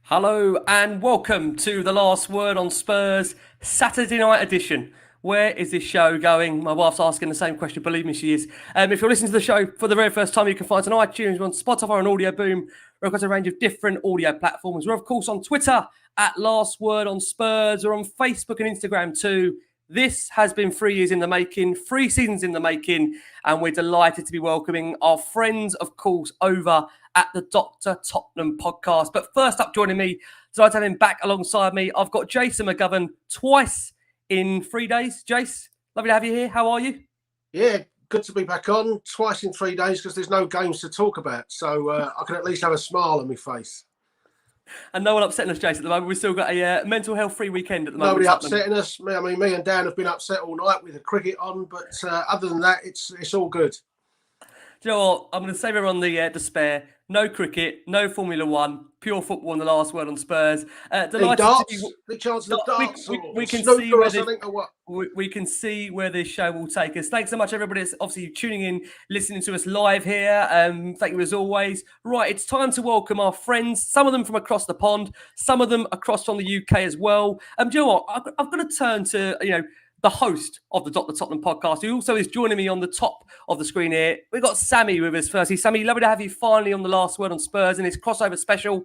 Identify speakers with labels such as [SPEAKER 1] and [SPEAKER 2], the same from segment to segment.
[SPEAKER 1] Hello and welcome to the Last Word on Spurs Saturday night edition. Where is this show going? My wife's asking the same question. Believe me, she is. If you're listening to the show for the very first time, you can find us on iTunes, on Spotify, and Audio Boom. We're across a range of different audio platforms. We're, of course, on Twitter at Last Word on Spurs. We're on Facebook and Instagram too. This has been 3 years in the making, 3 seasons in the making, and we're delighted to be welcoming our friends, of course, over at the Dr Tottenham Podcast. But first up, joining me, so I have him back alongside me, I've got Jason McGovern twice in 3 days. Jace, lovely to have you here. How are you?
[SPEAKER 2] Yeah, good to be back on twice in 3 days because there's no games to talk about. So I can at least have a smile on my face.
[SPEAKER 1] And no one upsetting us, Jason, at the moment. We've still got a mental health free weekend at the moment.
[SPEAKER 2] Nobody upsetting us. I mean, me and Dan have been upset all night with the cricket on, but other than that, it's all good.
[SPEAKER 1] Do you know what? I'm going to save everyone the despair. No cricket, no Formula One, pure football on the Last Word on Spurs.
[SPEAKER 2] The chance of darts.
[SPEAKER 1] We can see where we can see where this show will take us. Thanks so much, everybody. That's obviously tuning in, listening to us live here. Thank you as always. Right, it's time to welcome our friends. Some of them from across the pond, some of them across from the UK as well. Do you know what? I've got to turn to the host of the Dr Tottenham Podcast, who also is joining me on the top of the screen here. We've got Sammy with us firstly. Sammy, lovely to have you finally on the Last Word on Spurs and it's crossover special.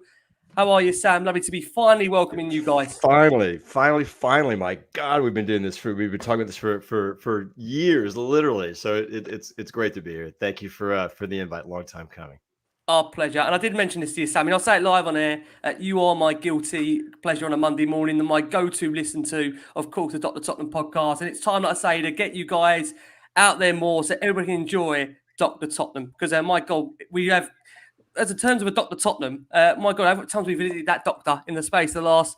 [SPEAKER 1] How are you, Sam? Lovely to be finally welcoming you guys.
[SPEAKER 3] Finally. My God, we've been talking about this for years, literally. So it's great to be here. Thank you for the invite. Long time coming.
[SPEAKER 1] Our pleasure. And I did mention this to you, Sammy. I'll say it live on air. You are my guilty pleasure on a Monday morning, and my go-to listen to, of course, the Dr. Tottenham Podcast. And it's time, like I say, to get you guys out there more so everybody can enjoy Dr. Tottenham. Because, my God, we have, as in terms of a Dr. Tottenham, my God, how many times we've visited that doctor in the space of the last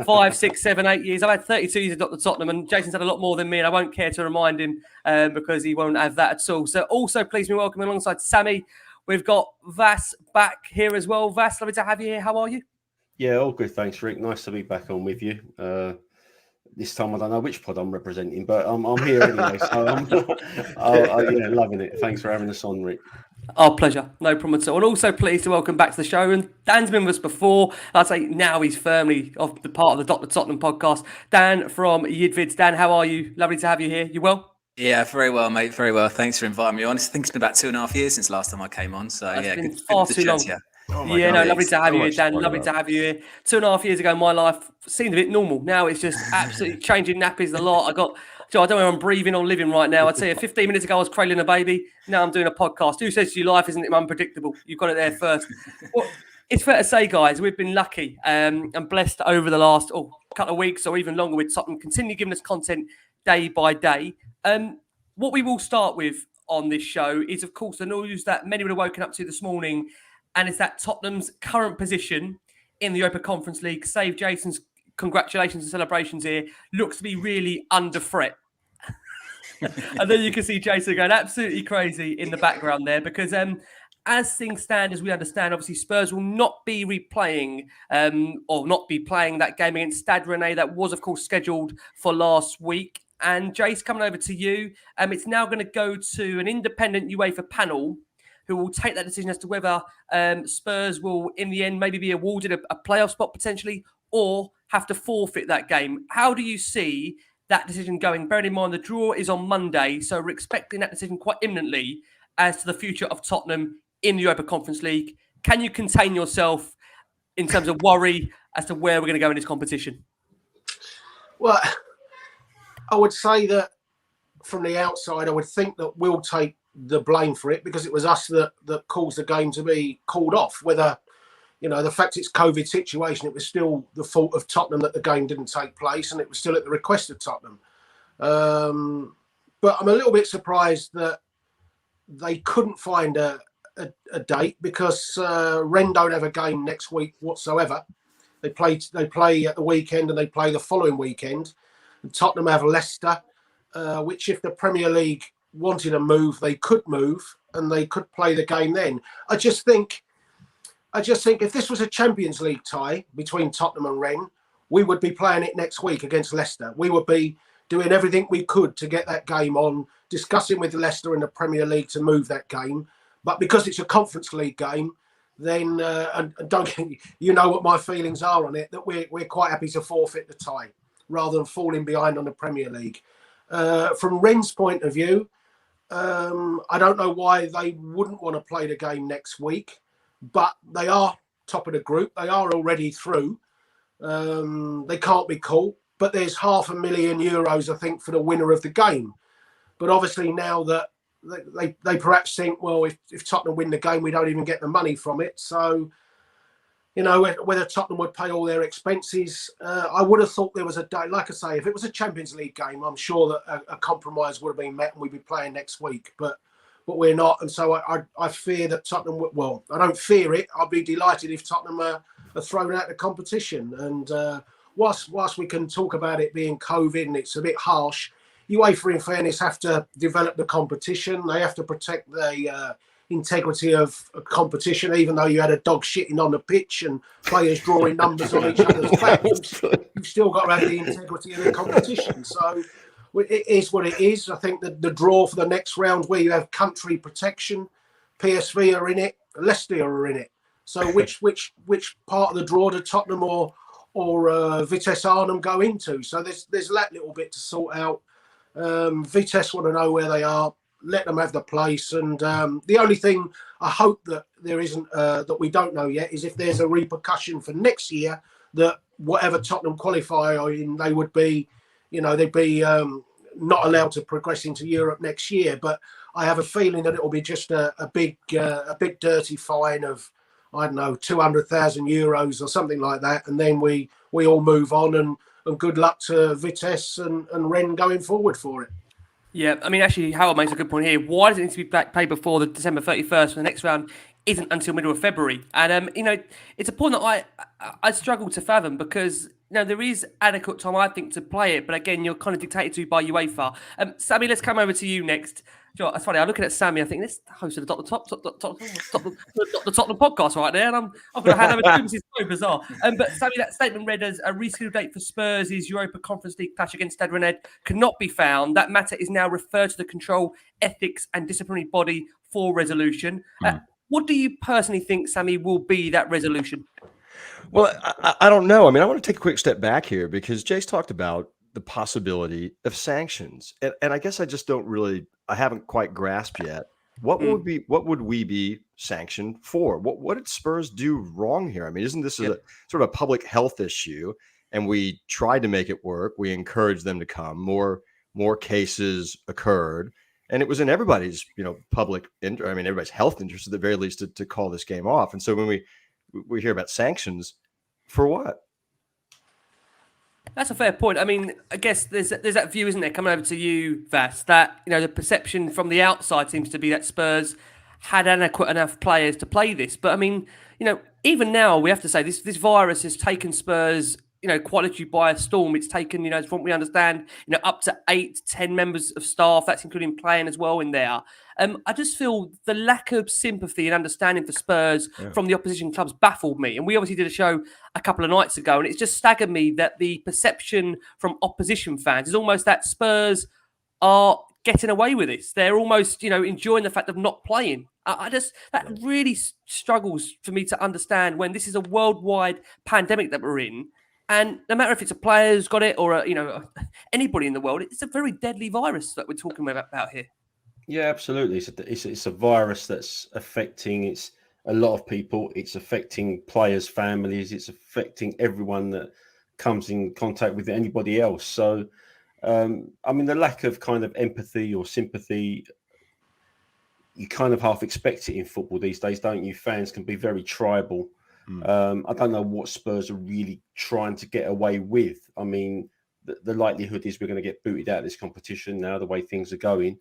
[SPEAKER 1] 5, 6, 7, 8 years. I've had 32 years of Dr. Tottenham, and Jason's had a lot more than me, and I won't care to remind him because he won't have that at all. So also, please be welcome alongside Sammy. We've got Vas back here as well. Vas, lovely to have you here. How are you?
[SPEAKER 4] Yeah, all good. Thanks, Rick. Nice to be back on with you. This time I don't know which pod I'm representing, but I'm here anyway. So I'm loving it. Thanks for having us on, Rick.
[SPEAKER 1] Our pleasure. No problem at all. And also pleased to welcome back to the show. And Dan's been with us before. I'd say now he's firmly off the part of the Dr. Tottenham Podcast. Dan from Yidvids. Dan, how are you? Lovely to have you here. You well?
[SPEAKER 5] Yeah, very well, mate. Very well. Thanks for inviting me on. I think it's been about 2.5 years since last time I came on. So
[SPEAKER 1] That's
[SPEAKER 5] good
[SPEAKER 1] far too long.
[SPEAKER 3] Oh
[SPEAKER 1] lovely to have you here, Dan. Lovely to have you here. 2.5 years ago, my life seemed a bit normal. Now it's just absolutely changing nappies a lot. I don't know whether I'm breathing or living right now. I'd say 15 minutes ago I was cradling a baby. Now I'm doing a podcast. Who says to you life isn't unpredictable? You've got it there first. Well, it's fair to say, guys, we've been lucky and blessed over the last couple of weeks or even longer with Tottenham, continue giving us content day by day. What we will start with on this show is, of course, the news that many would have woken up to this morning, and it's that Tottenham's current position in the Europa Conference League, save Jason's congratulations and celebrations here, looks to be really under threat. And then you can see Jason going absolutely crazy in the background there because as things stand, as we understand, obviously Spurs will not be replaying or not be playing that game against Stade Rennais that was, of course, scheduled for last week. And Jace, coming over to you, it's now going to go to an independent UEFA panel who will take that decision as to whether Spurs will, in the end, maybe be awarded a playoff spot potentially or have to forfeit that game. How do you see that decision going? Bearing in mind the draw is on Monday, so we're expecting that decision quite imminently as to the future of Tottenham in the Europa Conference League. Can you contain yourself in terms of worry as to where we're going to go in this competition?
[SPEAKER 2] Well, I would say that from the outside, I would think that we'll take the blame for it because it was us that caused the game to be called off. Whether, the fact it's COVID situation, it was still the fault of Tottenham that the game didn't take place and it was still at the request of Tottenham. But I'm a little bit surprised that they couldn't find a date because Rennes don't have a game next week whatsoever. They play at the weekend and they play the following weekend. And Tottenham have Leicester, which if the Premier League wanted to move, they could move and they could play the game then. I just think if this was a Champions League tie between Tottenham and Rennes, we would be playing it next week against Leicester. We would be doing everything we could to get that game on, discussing with Leicester in the Premier League to move that game. But because it's a Conference League game, then and don't you know what my feelings are on it, that we're quite happy to forfeit the tie rather than falling behind on the Premier League. From Rennes' point of view, I don't know why they wouldn't want to play the game next week, but they are top of the group. They are already through. They can't be caught, but there's €500,000, I think, for the winner of the game. But obviously now that they perhaps think, well, if Tottenham win the game, we don't even get the money from it. So, you know, whether Tottenham would pay all their expenses, I would have thought there was a day. Like I say, if it was a Champions League game, I'm sure that a compromise would have been met and we'd be playing next week. But we're not. And so I fear that Tottenham, well, I don't fear it. I'll be delighted if Tottenham are thrown out of the competition. And whilst we can talk about it being COVID and it's a bit harsh, UEFA, in fairness, have to develop the competition. They have to protect the integrity of a competition, even though you had a dog shitting on the pitch and players drawing numbers on each other's backs. You've still got to have the integrity of the competition. So it is what it is. I think that the draw for the next round, where you have country protection, PSV are in it, Leicester are in it. So which part of the draw do Tottenham or Vitesse Arnhem go into? So there's that little bit to sort out. Vitesse want to know where they are. Let them have the place. And the only thing I hope that there isn't, that we don't know yet, is if there's a repercussion for next year, that whatever Tottenham qualify in, they would be, you know, they'd be not allowed to progress into Europe next year. But I have a feeling that it will be just a big dirty fine of, I don't know, €200,000 or something like that. And then we all move on, and good luck to Vitesse and Rennes going forward for it.
[SPEAKER 1] Yeah, I mean, actually, Howard makes a good point here. Why does it need to be paid before the December 31st when the next round isn't until middle of February? And, you know, it's a point that I struggle to fathom, because, you know, there is adequate time, I think, to play it. But again, you're kind of dictated to by UEFA. Sammy, let's come over to you next. You know, it's funny, I'm looking at Sammy, I think this is the host of the Dr Tottenham Podcast right there, and I'm going to hand over to him. This is so bizarre. But Sammy, that statement read as a rescheduled date for Spurs' Europa Conference League clash against Stade Rennais cannot be found. That matter is now referred to the Control, Ethics and Disciplinary Body for resolution. What do you personally think, Sammy, will be that resolution?
[SPEAKER 3] Well, I don't know. I mean, I want to take a quick step back here, because Jace talked about the possibility of sanctions. And I guess I just I haven't quite grasped yet. What would we be sanctioned for? What did Spurs do wrong here? I mean, isn't this a sort of a public health issue? And we tried to make it work. We encouraged them to come. More cases occurred. And it was in everybody's, everybody's health interest at the very least to call this game off. And so when we hear about sanctions, for what?
[SPEAKER 1] That's a fair point. I mean, I guess there's that view, isn't there, coming over to you, Vas, that, you know, the perception from the outside seems to be that Spurs had adequate enough players to play this. But I mean, you know, even now we have to say this virus has taken Spurs, you know, quality by a storm. It's taken, you know, from what we understand, you know, up to 8-10 members of staff. That's including playing as well in there. I just feel the lack of sympathy and understanding for Spurs from the opposition clubs baffled me. And we obviously did a show a couple of nights ago, and it's just staggered me that the perception from opposition fans is almost that Spurs are getting away with this. They're almost, you know, enjoying the fact of not playing. That really struggles for me to understand when this is a worldwide pandemic that we're in. And no matter if it's a player who's got it or, anybody in the world, it's a very deadly virus that we're talking about here.
[SPEAKER 4] Yeah, absolutely. It's a virus that's affecting a lot of people. It's affecting players' families. It's affecting everyone that comes in contact with anybody else. So, I mean, the lack of kind of empathy or sympathy, you kind of half expect it in football these days, don't you? Fans can be very tribal. I don't know what Spurs are really trying to get away with. I mean, the likelihood is we're going to get booted out of this competition now, the way things are going.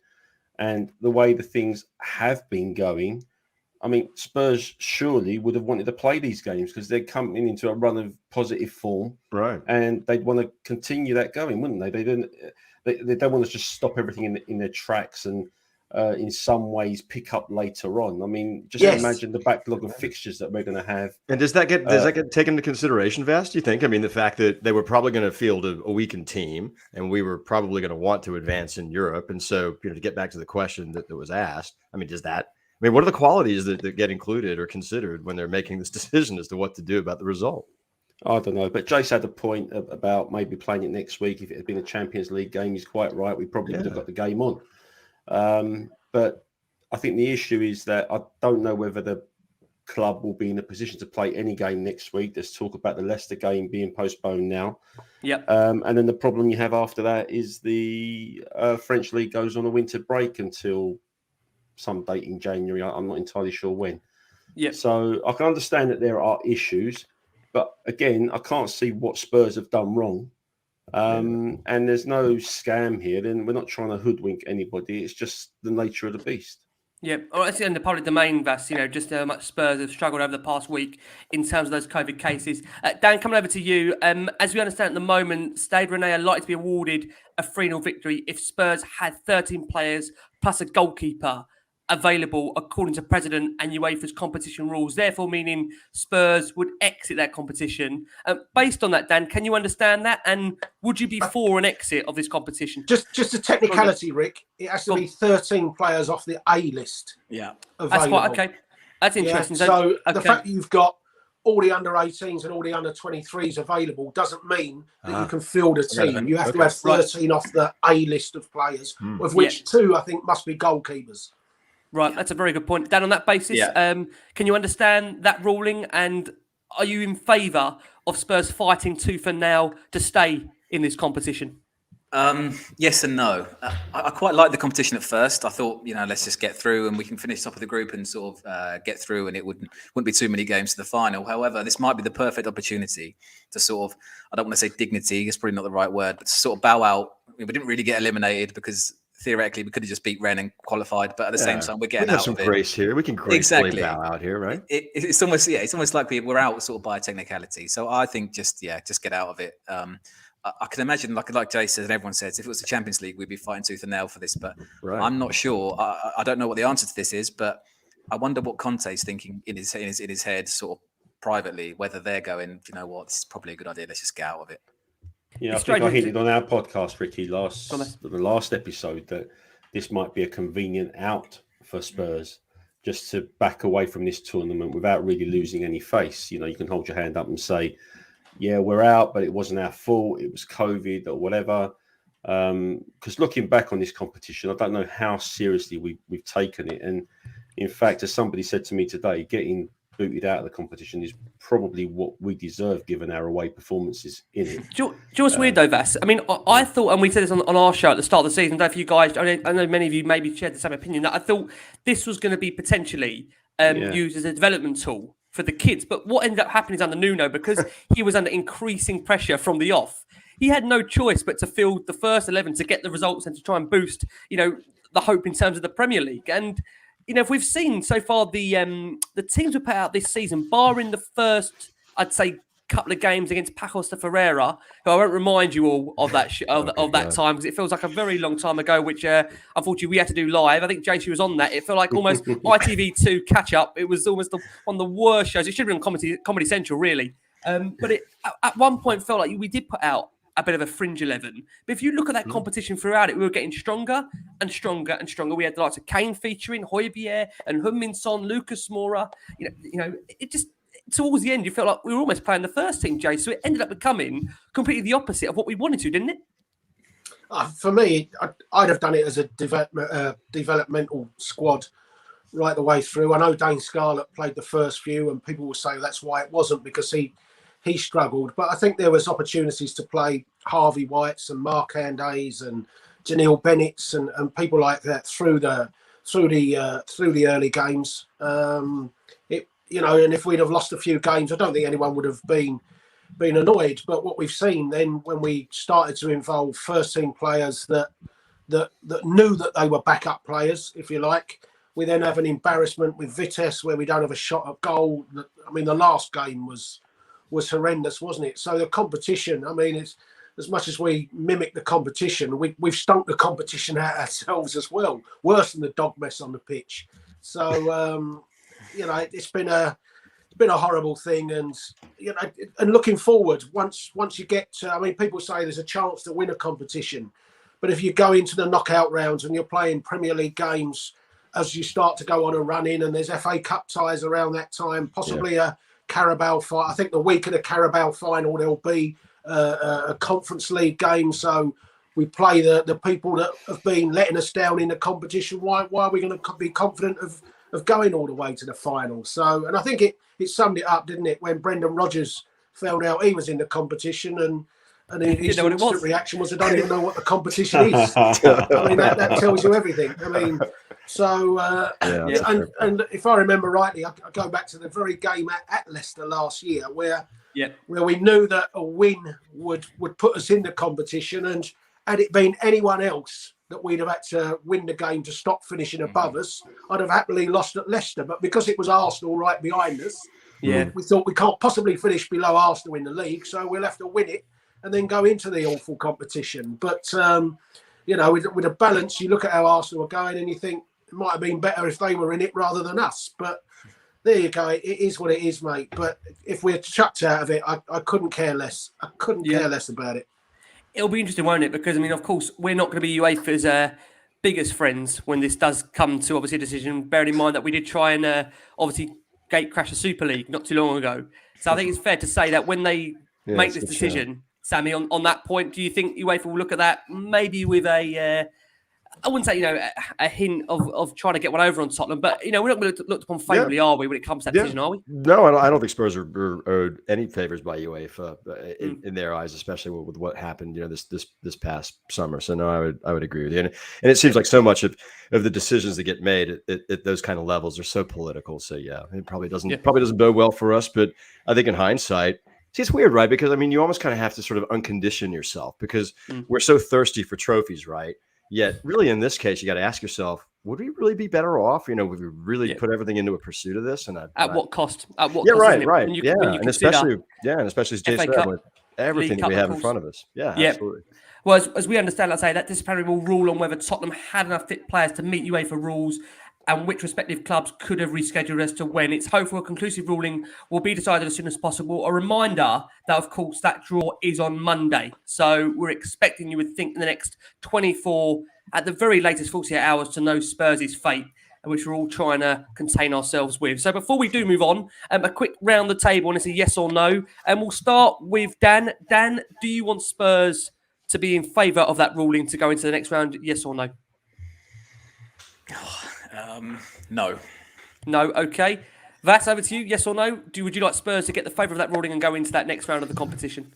[SPEAKER 4] And the way the things have been going, I mean, Spurs surely would have wanted to play these games because they're coming into a run of positive form.
[SPEAKER 3] Right.
[SPEAKER 4] And they'd want to continue that going, wouldn't they? They don't want to just stop everything in their tracks and in some ways pick up later on. I mean, just imagine the backlog of fixtures that we're going to have.
[SPEAKER 3] And does that get taken into consideration, Vast, do you think? I mean, the fact that they were probably going to field a weakened team, and we were probably going to want to advance in Europe. And so, to get back to the question that was asked, I mean, does that mean, what are the qualities that get included or considered when they're making this decision as to what to do about the result?
[SPEAKER 4] I don't know, but Jace had a point about maybe playing it next week. If it had been a Champions League game, he's quite right. We probably would have got the game on. But I think the issue is that I don't know whether the club will be in a position to play any game next week. There's talk about the Leicester game being postponed now.
[SPEAKER 1] Yep.
[SPEAKER 4] And then the problem you have after that is the French league goes on a winter break until some date in January. I'm not entirely sure when.
[SPEAKER 1] Yep.
[SPEAKER 4] So I can understand that there are issues, but again, I can't see what Spurs have done wrong. And there's no scam here. Then we're not trying to hoodwink anybody. It's just the nature of the beast.
[SPEAKER 1] Yeah, well, it's in the public domain, Vass, just how much Spurs have struggled over the past week in terms of those COVID cases. Dan, coming over to you. As we understand at the moment, Stade Rennais are likely to be awarded a 3-0 victory if Spurs had 13 players plus a goalkeeper available according to President and UEFA's competition rules, therefore meaning Spurs would exit that competition. Based on that, Dan, can you understand that? And would you be for an exit of this competition?
[SPEAKER 2] Just a technicality, Rick. It has to be 13 players off the A list.
[SPEAKER 5] Yeah.
[SPEAKER 2] Available.
[SPEAKER 1] That's quite okay. That's interesting.
[SPEAKER 2] Yeah, so the fact that you've got all the under 18s and all the under 23s available doesn't mean that you can field a team. You have to have 13 off the A list of players, of which 2, I think, must be goalkeepers.
[SPEAKER 1] Right, that's a very good point. Dan, on that basis, can you understand that ruling? And are you in favour of Spurs fighting tooth and nail to stay in this competition?
[SPEAKER 5] Yes and no. I quite liked the competition at first. I thought, let's just get through and we can finish top of the group and sort of get through, and it wouldn't be too many games to the final. However, this might be the perfect opportunity to sort of, I don't want to say dignity, it's probably not the right word, but to sort of bow out. We didn't really get eliminated because theoretically we could have just beat Rennes and qualified, but at the same time we're getting out
[SPEAKER 3] some
[SPEAKER 5] of it.
[SPEAKER 3] grace here. We can gracefully bow out here, right?
[SPEAKER 5] It's almost like we're out sort of by technicality. So I think just get out of it. I can imagine, like Jay says and everyone says, if it was the Champions League, we'd be fighting tooth and nail for this. But I'm not sure. I don't know what the answer to this is, but I wonder what Conte's thinking in his head, sort of privately, whether they're going, you know what, this is probably a good idea. Let's just get out of it.
[SPEAKER 4] Yeah, I think I hinted on our podcast, Ricky, the last episode, that this might be a convenient out for Spurs, just to back away from this tournament without really losing any face. You can hold your hand up and say, yeah, we're out, but it wasn't our fault. It was COVID or whatever. Because looking back on this competition, I don't know how seriously we've taken it. And in fact, as somebody said to me today, getting booted out of the competition is probably what we deserve given our away performances in it.
[SPEAKER 1] Do you know what's weird though, Vass? I mean, I thought, and we said this on our show at the start of the season, I don't know if you guys, I know many of you maybe shared the same opinion, that I thought this was going to be potentially used as a development tool for the kids. But what ended up happening is under Nuno, because he was under increasing pressure from the off, he had no choice but to field the first 11 to get the results and to try and boost, the hope in terms of the Premier League. And if we've seen so far the teams we put out this season, barring the first, I'd say, couple of games against Pacos de Ferreira, who I won't remind you all of that that time because it feels like a very long time ago, which unfortunately we had to do live. I think JC was on that. It felt like almost ITV2 catch up. It was almost one of the worst shows. It should have been Comedy Central, really. But it at one point felt like we did put out a bit of a fringe 11. But if you look at that competition throughout it, we were getting stronger and stronger and stronger. We had the likes of Kane featuring, Højbjerg and Heung-min Son, Lucas Moura. It just, towards the end, you felt like we were almost playing the first team, Jay. So it ended up becoming completely the opposite of what we wanted to, didn't it?
[SPEAKER 2] For me, I'd have done it as a developmental squad right the way through. I know Dane Scarlett played the first few, and people will say that's why it wasn't, because he struggled. But I think there was opportunities to play Harvey Whites and Mark Andes and Janelle Bennett's and people like that through the early games. And if we'd have lost a few games, I don't think anyone would have been annoyed. But what we've seen then, when we started to involve first team players that knew that they were backup players, if you like, we then have an embarrassment with Vitesse where we don't have a shot at goal. I mean, the last game was horrendous, wasn't it? So the competition, I mean, it's as much as we mimic the competition, we've stunk the competition out ourselves as well, worse than the dog mess on the pitch. So it's been a horrible thing, and looking forward, once you get to, I mean, people say there's a chance to win a competition, but if you go into the knockout rounds and you're playing Premier League games as you start to go on a run in, and there's FA Cup ties around that time, possibly a Carabao fight. I think the week of the Carabao final, there'll be a Conference League game. So we play the people that have been letting us down in the competition. Why are we going to be confident of going all the way to the final? So, and I think it summed it up, didn't it, when Brendan Rodgers found out he was in the competition, and his instant reaction was, I don't even know what the competition is. I mean, that tells you everything. I mean, so, and if I remember rightly, I go back to the very game at Leicester last year where we knew that a win would put us in the competition, and had it been anyone else that we'd have had to win the game to stop finishing above us, I'd have happily lost at Leicester. But because it was Arsenal right behind us, we thought we can't possibly finish below Arsenal in the league, so we'll have to win it and then go into the awful competition. But, with a balance, you look at how Arsenal are going and you think it might have been better if they were in it rather than us. But there you go. It is what it is, mate. But if we're chucked out of it, I couldn't care less. I couldn't care less about it.
[SPEAKER 1] It'll be interesting, won't it? Because, I mean, of course, we're not going to be UEFA's biggest friends when this does come to, obviously, a decision, bearing in mind that we did try and, obviously, gate crash the Super League not too long ago. So I think it's fair to say that when they make this decision, Sammy, on that point, do you think UEFA will look at that maybe with I wouldn't say, a hint of trying to get one over on Tottenham, but, we're not going to look upon favourably, are we, when it comes to that decision, are we?
[SPEAKER 3] No, I don't think Spurs are owed any favours by UEFA in their eyes, especially with what happened, this past summer. So no, I would agree with you. And it seems like so much of the decisions that get made at those kind of levels are so political. So it probably doesn't bode well for us. But I think in hindsight, see, it's weird, right? Because I mean, you almost kind of have to sort of uncondition yourself because we're so thirsty for trophies, right? Yet, really, in this case, you got to ask yourself: would we really be better off? Would we really put everything into a pursuit of this? And at
[SPEAKER 1] what cost? At what?
[SPEAKER 3] Yeah,
[SPEAKER 1] cost,
[SPEAKER 3] right.
[SPEAKER 1] When you
[SPEAKER 3] and especially as Jason said, with everything that we have in front of us. Yeah, absolutely.
[SPEAKER 1] Well, as we understand, let's say that disciplinary will rule on whether Tottenham had enough fit players to meet UEFA rules, and which respective clubs could have rescheduled as to when. It's hopeful a conclusive ruling will be decided as soon as possible. A reminder that, of course, that draw is on Monday. So we're expecting, you would think, in the next 24, at the very latest 48 hours to know Spurs' fate, which we're all trying to contain ourselves with. So before we do move on, a quick round the table, and it's a yes or no. And we'll start with Dan. Dan, do you want Spurs to be in favour of that ruling to go into the next round, yes or no?
[SPEAKER 5] No.
[SPEAKER 1] No, okay. Vas, over to you, yes or no? Would you like Spurs to get the favour of that ruling and go into that next round of the competition?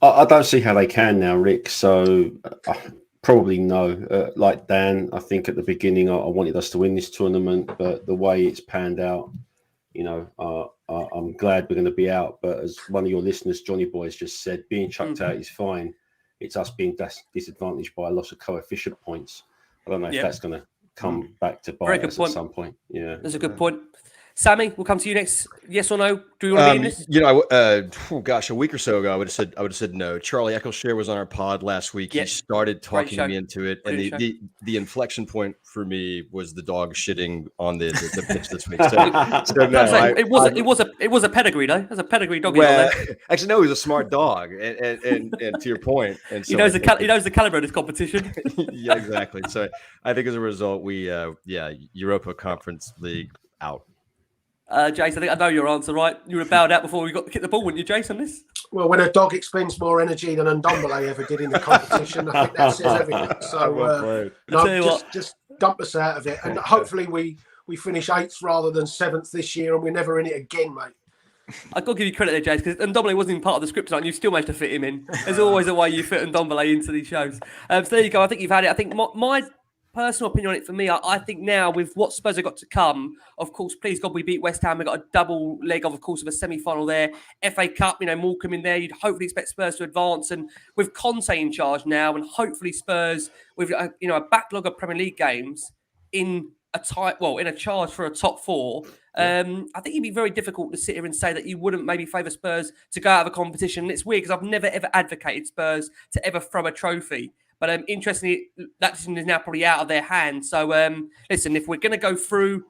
[SPEAKER 4] I don't see how they can now, Rick. So probably no. Like Dan, I think at the beginning I wanted us to win this tournament, but the way it's panned out, I'm glad we're going to be out. But as one of your listeners, Johnny Boy, has just said, being chucked out is fine. It's us being disadvantaged by a loss of coefficient points. I don't know if that's going to come back to bite us at some point. Yeah,
[SPEAKER 1] that's a good point. Sammy, we'll come to you next. Yes or no? Do you want to be in this?
[SPEAKER 3] A week or so ago, I would have said no. Charlie Eccleshare was on our pod last week. He started talking me into it, and the inflection point for me was the dog shitting on the pitch this week.
[SPEAKER 1] It was a pedigree though. It was a pedigree dog.
[SPEAKER 3] Well, actually, no, he was a smart dog, and to your point, and so
[SPEAKER 1] he knows the caliber of this competition.
[SPEAKER 3] Yeah, exactly. So I think as a result, we Europa Conference League out.
[SPEAKER 1] Jason, I think I know your answer, right? You would have bowed out before we got to kick the ball, wouldn't you, Jason, on this?
[SPEAKER 2] Well, when a dog expends more energy than Ndombele ever did in the competition, I think that says everything. So, just dump us out of it. And hopefully we finish 8th rather than 7th this year, and we're never in it again, mate.
[SPEAKER 1] I've got to give you credit there, Jason, because Ndombele wasn't even part of the script tonight, and you still managed to fit him in. There's always a way you fit Ndombele into these shows. So there you go. I think you've had it. I think my personal opinion on it for me, I think now with what Spurs have got to come, of course, please God, we beat West Ham. We've got a double leg of course, of a semi-final there. FA Cup, Morecambe in there. You'd hopefully expect Spurs to advance. And with Conte in charge now, and hopefully Spurs with a backlog of Premier League games in a charge for a top 4. I think it'd be very difficult to sit here and say that you wouldn't maybe favour Spurs to go out of a competition. And it's weird because I've never ever advocated Spurs to ever throw a trophy. But interestingly, that decision is now probably out of their hands. So, listen, if we're going to go through,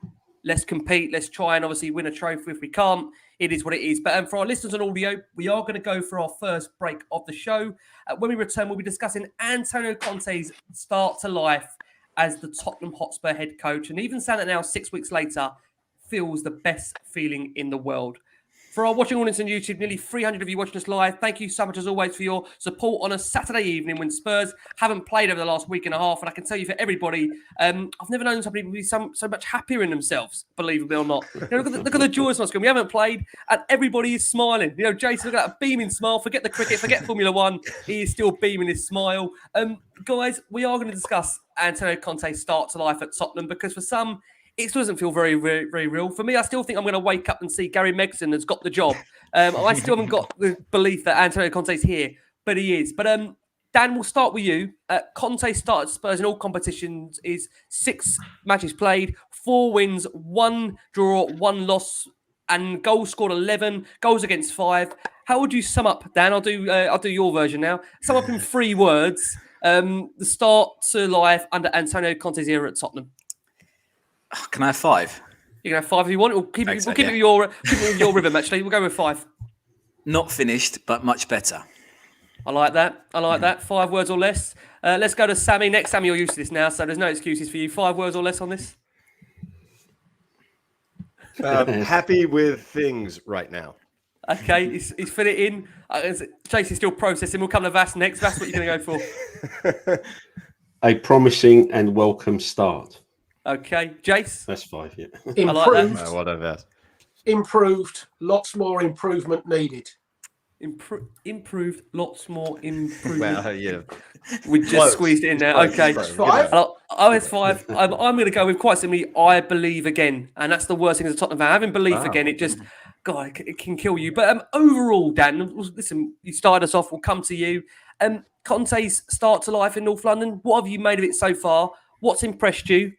[SPEAKER 1] let's compete. Let's try and obviously win a trophy. If we can't, it is what it is. But for our listeners on audio, we are going to go for our first break of the show. When we return, we'll be discussing Antonio Conte's start to life as the Tottenham Hotspur head coach. And even saying that now 6 weeks later feels the best feeling in the world. For our watching audience on YouTube, nearly 300 of you watching us live, thank you so much as always for your support on a Saturday evening when Spurs haven't played over the last week and a half. And I can tell you for everybody, I've never known somebody to be so much happier in themselves, believably or not. Look at the joy on screen. We haven't played and everybody is smiling. Jason, look at that beaming smile. Forget the cricket, forget Formula One. He is still beaming his smile. Guys, we are going to discuss Antonio Conte's start to life at Tottenham because for some, it doesn't feel very, very, very real. For me, I still think I'm going to wake up and see Gary Megson has got the job. I still haven't got the belief that Antonio Conte's here, but he is. But Dan, we'll start with you. Conte started Spurs in all competitions, is 6 matches played, 4 wins, 1 draw, 1 loss, and goals scored 11, goals against 5. How would you sum up, Dan? I'll do your version now. Sum up in 3 words the start to life under Antonio Conte's era at Tottenham.
[SPEAKER 5] Can I have 5?
[SPEAKER 1] You can have 5 if you want. We'll keep it with your rhythm, actually. We'll go with 5.
[SPEAKER 5] Not finished, but much better.
[SPEAKER 1] I like that. 5 words or less. Let's go to Sammy next. Sammy, you're used to this now, so there's no excuses for you. 5 words or less on this?
[SPEAKER 3] Happy with things right now.
[SPEAKER 1] Okay, he's fit it in. Jason's still processing. We'll come to Vass next. Vass, what are you going to go for?
[SPEAKER 4] A promising and welcome start.
[SPEAKER 1] Okay, Jace?
[SPEAKER 4] That's 5, yeah.
[SPEAKER 1] I like that.
[SPEAKER 3] Well done, Vass.
[SPEAKER 2] Improved. Lots more improvement needed.
[SPEAKER 1] Improved, lots more improvement.
[SPEAKER 3] Well, yeah.
[SPEAKER 1] We just squeezed it in there. Okay.
[SPEAKER 2] 5?
[SPEAKER 1] It's 5. I'm going to go with quite simply, I believe again. And that's the worst thing as a Tottenham fan. Having belief again, it just, God, it can kill you. But overall, Dan, listen, you started us off. We'll come to you. Conte's start to life in North London, what have you made of it so far? What's impressed you?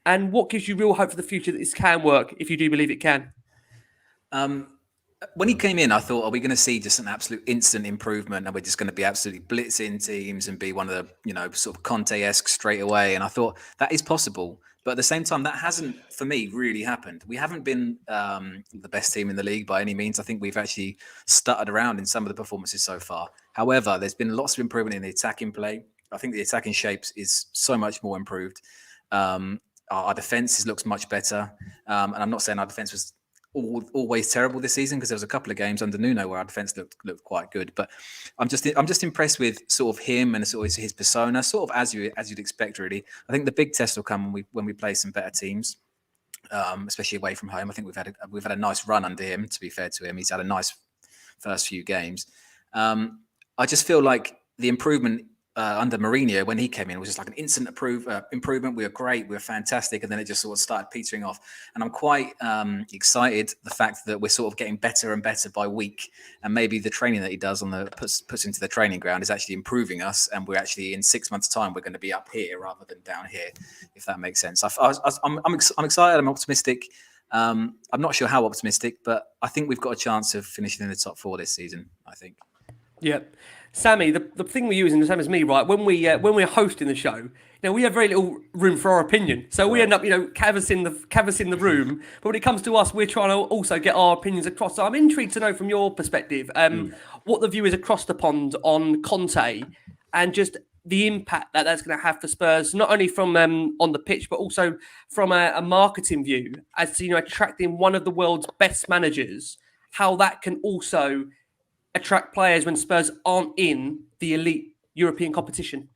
[SPEAKER 1] And what gives you real hope for the future that this can work, if you do believe it can?
[SPEAKER 5] When he came in, I thought, are we going to see just an absolute instant improvement? And we're just going to be absolutely blitzing teams and be one of the, sort of Conte-esque straight away. And I thought that is possible. But at the same time, that hasn't, for me, really happened. We haven't been the best team in the league by any means. I think we've actually stuttered around in some of the performances so far. However, there's been lots of improvement in the attacking play. I think the attacking shapes is so much more improved. Our defence looks much better. And I'm not saying our defence was always terrible this season, because there was a couple of games under Nuno where our defence looked quite good. But I'm just impressed with sort of him and sort of his persona, sort of as you'd expect, really. I think the big test will come when we play some better teams, especially away from home. I think we've had a nice run under him. To be fair to him, he's had a nice first few games. I just feel like the improvement under Mourinho when he came in was just like an instant improvement. We were great, we were fantastic, and then it just sort of started petering off. And I'm quite excited the fact that we're sort of getting better and better by week, and maybe the training that he does on the puts into the training ground is actually improving us, and we're actually in 6 months' time we're going to be up here rather than down here, if that makes sense. I'm excited. I'm optimistic. I'm not sure how optimistic, but I think we've got a chance of finishing in the top 4 this season, I think.
[SPEAKER 1] Yeah. Sammy, the thing we use, and the same as me, right? When we're hosting the show, we have very little room for our opinion. So we end up, canvassing the room. But when it comes to us, we're trying to also get our opinions across. So I'm intrigued to know from your perspective what the view is across the pond on Conte and just the impact that that's going to have for Spurs, not only from on the pitch, but also from a marketing view as to attracting one of the world's best managers. How that can also attract players when Spurs aren't in the elite European competition?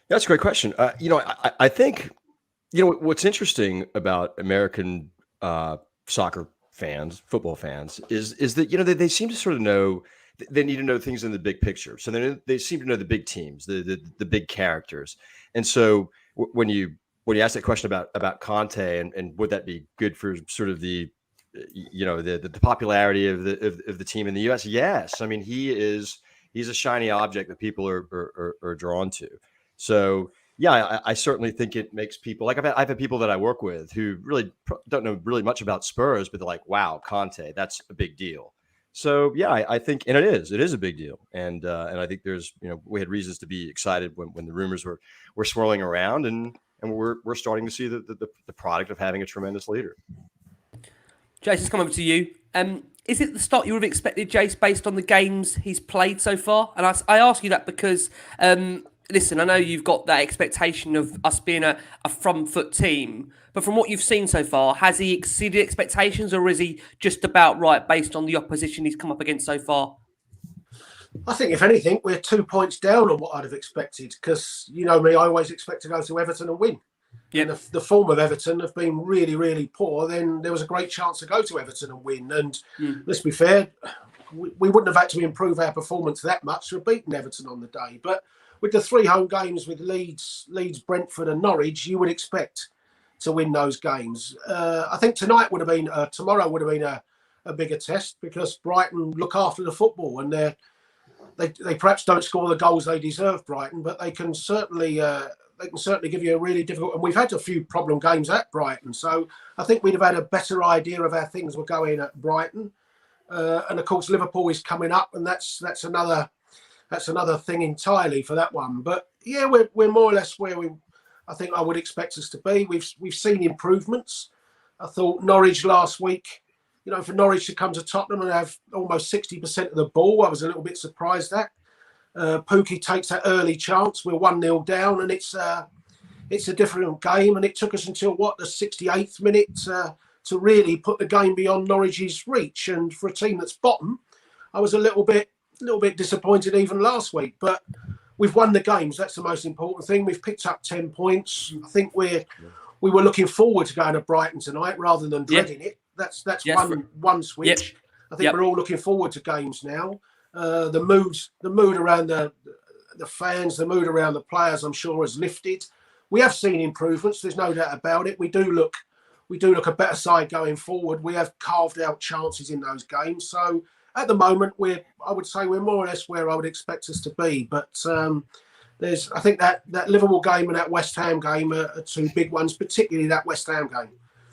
[SPEAKER 3] That's a great question. I think, what's interesting about American soccer fans, football fans, is that, they seem to sort of know, they need to know things in the big picture. So they seem to know the big teams, the big characters. And so when you ask that question about Conte and would that be good for sort of the popularity of the team in the US? Yes. I mean, he's a shiny object that people are drawn to. So yeah, I certainly think it makes people like I've had people that I work with who really don't know really much about Spurs, but they're like, wow, Conte, that's a big deal. So yeah, I think, and it is a big deal. And I think there's, we had reasons to be excited when the rumors were swirling around, and we're starting to see the product of having a tremendous leader.
[SPEAKER 1] Jace, let's come over to you. Is it the start you would have expected, Jace, based on the games he's played so far? And I ask you that because listen, I know you've got that expectation of us being a front foot team, but from what you've seen so far, has he exceeded expectations, or is he just about right based on the opposition he's come up against so far?
[SPEAKER 2] I think, if anything, we're 2 points down on what I'd have expected, because, you know me, I always expect to go to Everton and win.
[SPEAKER 1] Yep.
[SPEAKER 2] And the form of Everton have been really, really poor. Then there was a great chance to go to Everton and win. And let's be fair, we wouldn't have had to improve our performance that much to have beaten Everton on the day. But with the 3 home games with Leeds, Brentford and Norwich, you would expect to win those games. I think tomorrow would have been a bigger test, because Brighton look after the football, and they perhaps don't score the goals they deserve, Brighton, but they can certainly give you a really difficult. And we've had a few problem games at Brighton, so I think we'd have had a better idea of how things were going at Brighton. And of course, Liverpool is coming up, and that's another thing entirely for that one. But yeah, we're more or less where I think I would expect us to be. We've seen improvements. I thought Norwich last week, you know, for Norwich to come to Tottenham and have almost 60% of the ball, I was a little bit surprised at. Pukki takes that early chance. We're 1-0 down, and it's a different game. And it took us until the 68th minute to really put the game beyond Norwich's reach. And for a team that's bottom, I was a little bit disappointed even last week. But we've won the games. That's the most important thing. We've picked up 10 points. I think we were looking forward to going to Brighton tonight rather than dreading it. That's one switch.
[SPEAKER 1] Yep.
[SPEAKER 2] I think we're all looking forward to games now. The mood around the fans, the mood around the players, I'm sure, has lifted. We have seen improvements. There's no doubt about it. We do look a better side going forward. We have carved out chances in those games. So at the moment, I would say we're more or less where I would expect us to be. But I think that Liverpool game and that West Ham game are 2 big ones, particularly that West Ham game.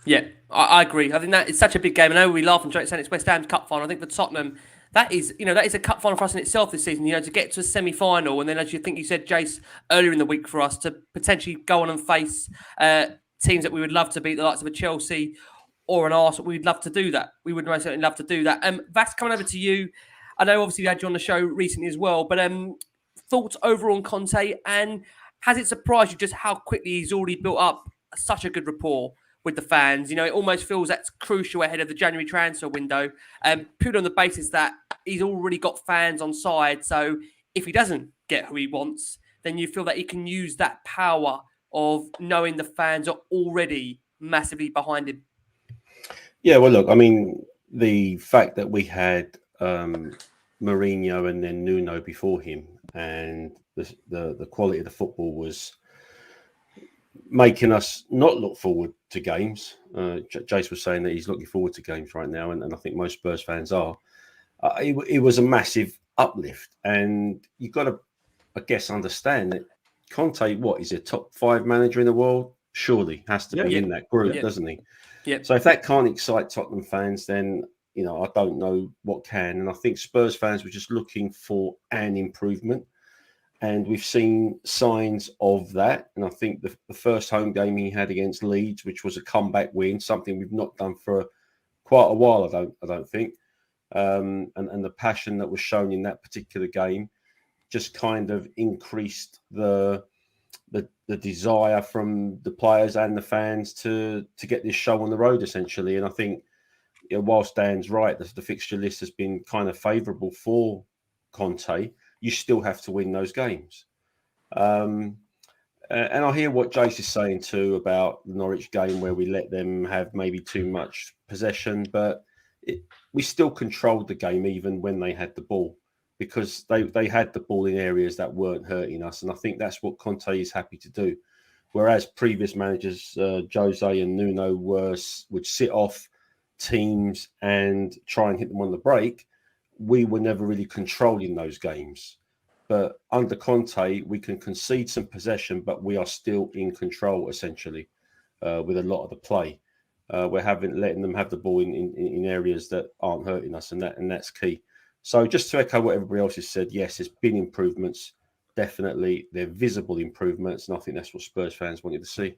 [SPEAKER 1] Yeah, I agree. I think that it's such a big game. I know we laugh and joke saying it's West Ham's cup final. I think for Tottenham, that is a cup final for us in itself this season. You know, to get to a semi-final, and then, as you said, Jace, earlier in the week, for us to potentially go on and face teams that we would love to beat, the likes of a Chelsea or an Arsenal. We'd love to do that. We would most certainly love to do that. Vas, coming over to you. I know obviously we had you on the show recently as well, but thoughts overall on Conte, and has it surprised you just how quickly he's already built up such a good rapport with the fans? You know, it almost feels that's crucial ahead of the January transfer window, purely on the basis that he's already got fans on side. So if he doesn't get who he wants, then you feel that he can use that power of knowing the fans are already massively behind him.
[SPEAKER 4] Yeah, well, look, I mean, the fact that we had Mourinho and then Nuno before him, and the quality of the football was making us not look forward to games. Jace was saying that he's looking forward to games right now, and I think most Spurs fans are. It was a massive uplift, and you've got to, I guess, understand that Conte, is he a top 5 manager in the world? Surely has to be in that group, doesn't he?
[SPEAKER 1] Yeah.
[SPEAKER 4] So if that can't excite Tottenham fans, then I don't know what can. And I think Spurs fans were just looking for an improvement. And we've seen signs of that. And I think the first home game he had against Leeds, which was a comeback win, something we've not done for quite a while, I don't think. And the passion that was shown in that particular game just kind of increased the desire from the players and the fans to get this show on the road, essentially. And I think, whilst Dan's right, the fixture list has been kind of favourable for Conte, you still have to win those games. And I hear what Jace is saying too about the Norwich game, where we let them have maybe too much possession, but we still controlled the game even when they had the ball, because they had the ball in areas that weren't hurting us. And I think that's what Conte is happy to do. Whereas previous managers, Jose and Nuno, would sit off teams and try and hit them on the break, we were never really controlling those games. But under Conte, we can concede some possession, but we are still in control, essentially, with a lot of the play. We're letting them have the ball in areas that aren't hurting us, and that's key. So just to echo what everybody else has said, yes, there's been improvements. Definitely, they're visible improvements, and I think that's what Spurs fans wanted to see.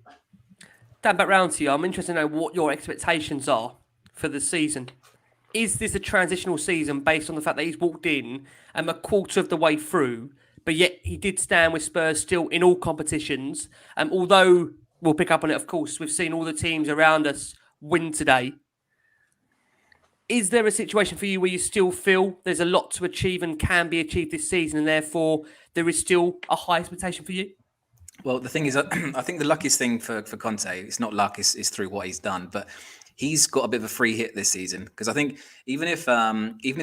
[SPEAKER 1] Dan, back round to you. I'm interested to know what your expectations are for the season. Is this a transitional season based on the fact that he's walked in a quarter of the way through, but yet he did stand with Spurs still in all competitions. Although we'll pick up on it, of course, we've seen all the teams around us win today. Is there a situation for you where you still feel there's a lot to achieve and can be achieved this season, and therefore there is still a high expectation for you?
[SPEAKER 5] Well, the thing is, I think the luckiest thing for Conte, it's not luck, is through what he's done, but he's got a bit of a free hit this season. Because I think even if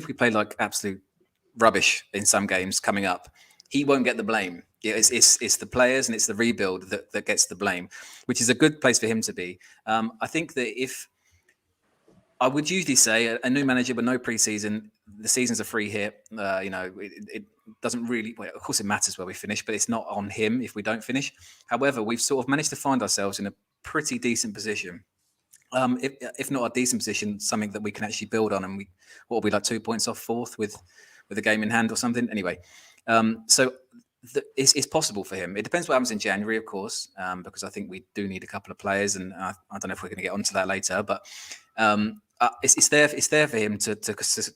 [SPEAKER 5] we play like absolute rubbish in some games coming up, he won't get the blame. It's the players and it's the rebuild that gets the blame, which is a good place for him to be. I think that if I would usually say a new manager with no preseason, the season's a free hit. It doesn't really. Well, of course, it matters where we finish, but it's not on him if we don't finish. However, we've sort of managed to find ourselves in a pretty decent position. If not a decent position, something that we can actually build on, and what will be like 2 points off fourth with a game in hand or something. Anyway, it's possible for him. It depends what happens in January, of course, because I think we do need a couple of players, and I don't know if we're going to get onto that later, but. It's there for him to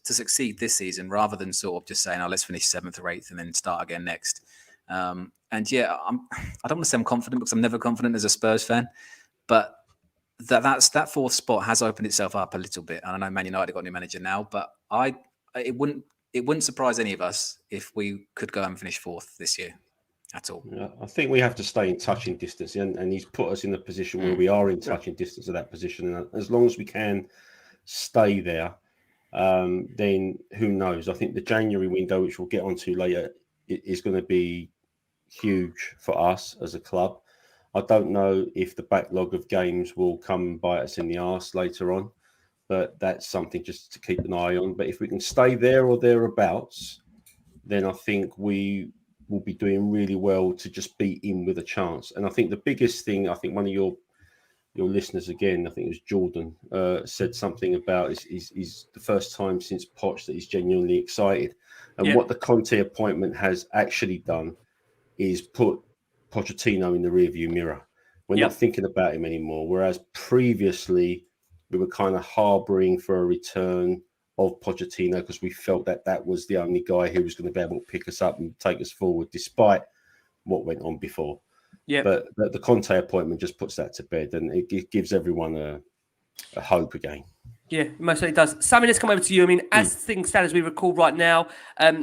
[SPEAKER 5] succeed this season rather than sort of just saying, "Oh, let's finish 7th or 8th and then start again next." And yeah, I don't want to say I'm confident because I'm never confident as a Spurs fan, but that fourth spot has opened itself up a little bit. And I know Man United got a new manager now, but it wouldn't surprise any of us if we could go and finish 4th this year at all.
[SPEAKER 4] Yeah, I think we have to stay in touching distance, and he's put us in a position where we are in touching distance of that position. And as long as we can stay there, then who knows? I think the January window, which we'll get onto later, is going to be huge for us as a club. I don't know if the backlog of games will come and bite us in the arse later on, but that's something just to keep an eye on. But if we can stay there or thereabouts, then I think we will be doing really well to just be in with a chance. And I think the biggest thing, I think one of your listeners again, I think it was Jordan, said something about is the first time since Poch that he's genuinely excited. And what the Conte appointment has actually done is put Pochettino in the rearview mirror. We're not thinking about him anymore. Whereas previously we were kind of harbouring for a return of Pochettino because we felt that was the only guy who was going to be able to pick us up and take us forward, despite what went on before. Yeah, but the Conte appointment just puts that to bed, and it gives everyone a hope again.
[SPEAKER 1] Yeah, most certainly does. Sammy, let's come over to you. I mean, as things stand as we record right now,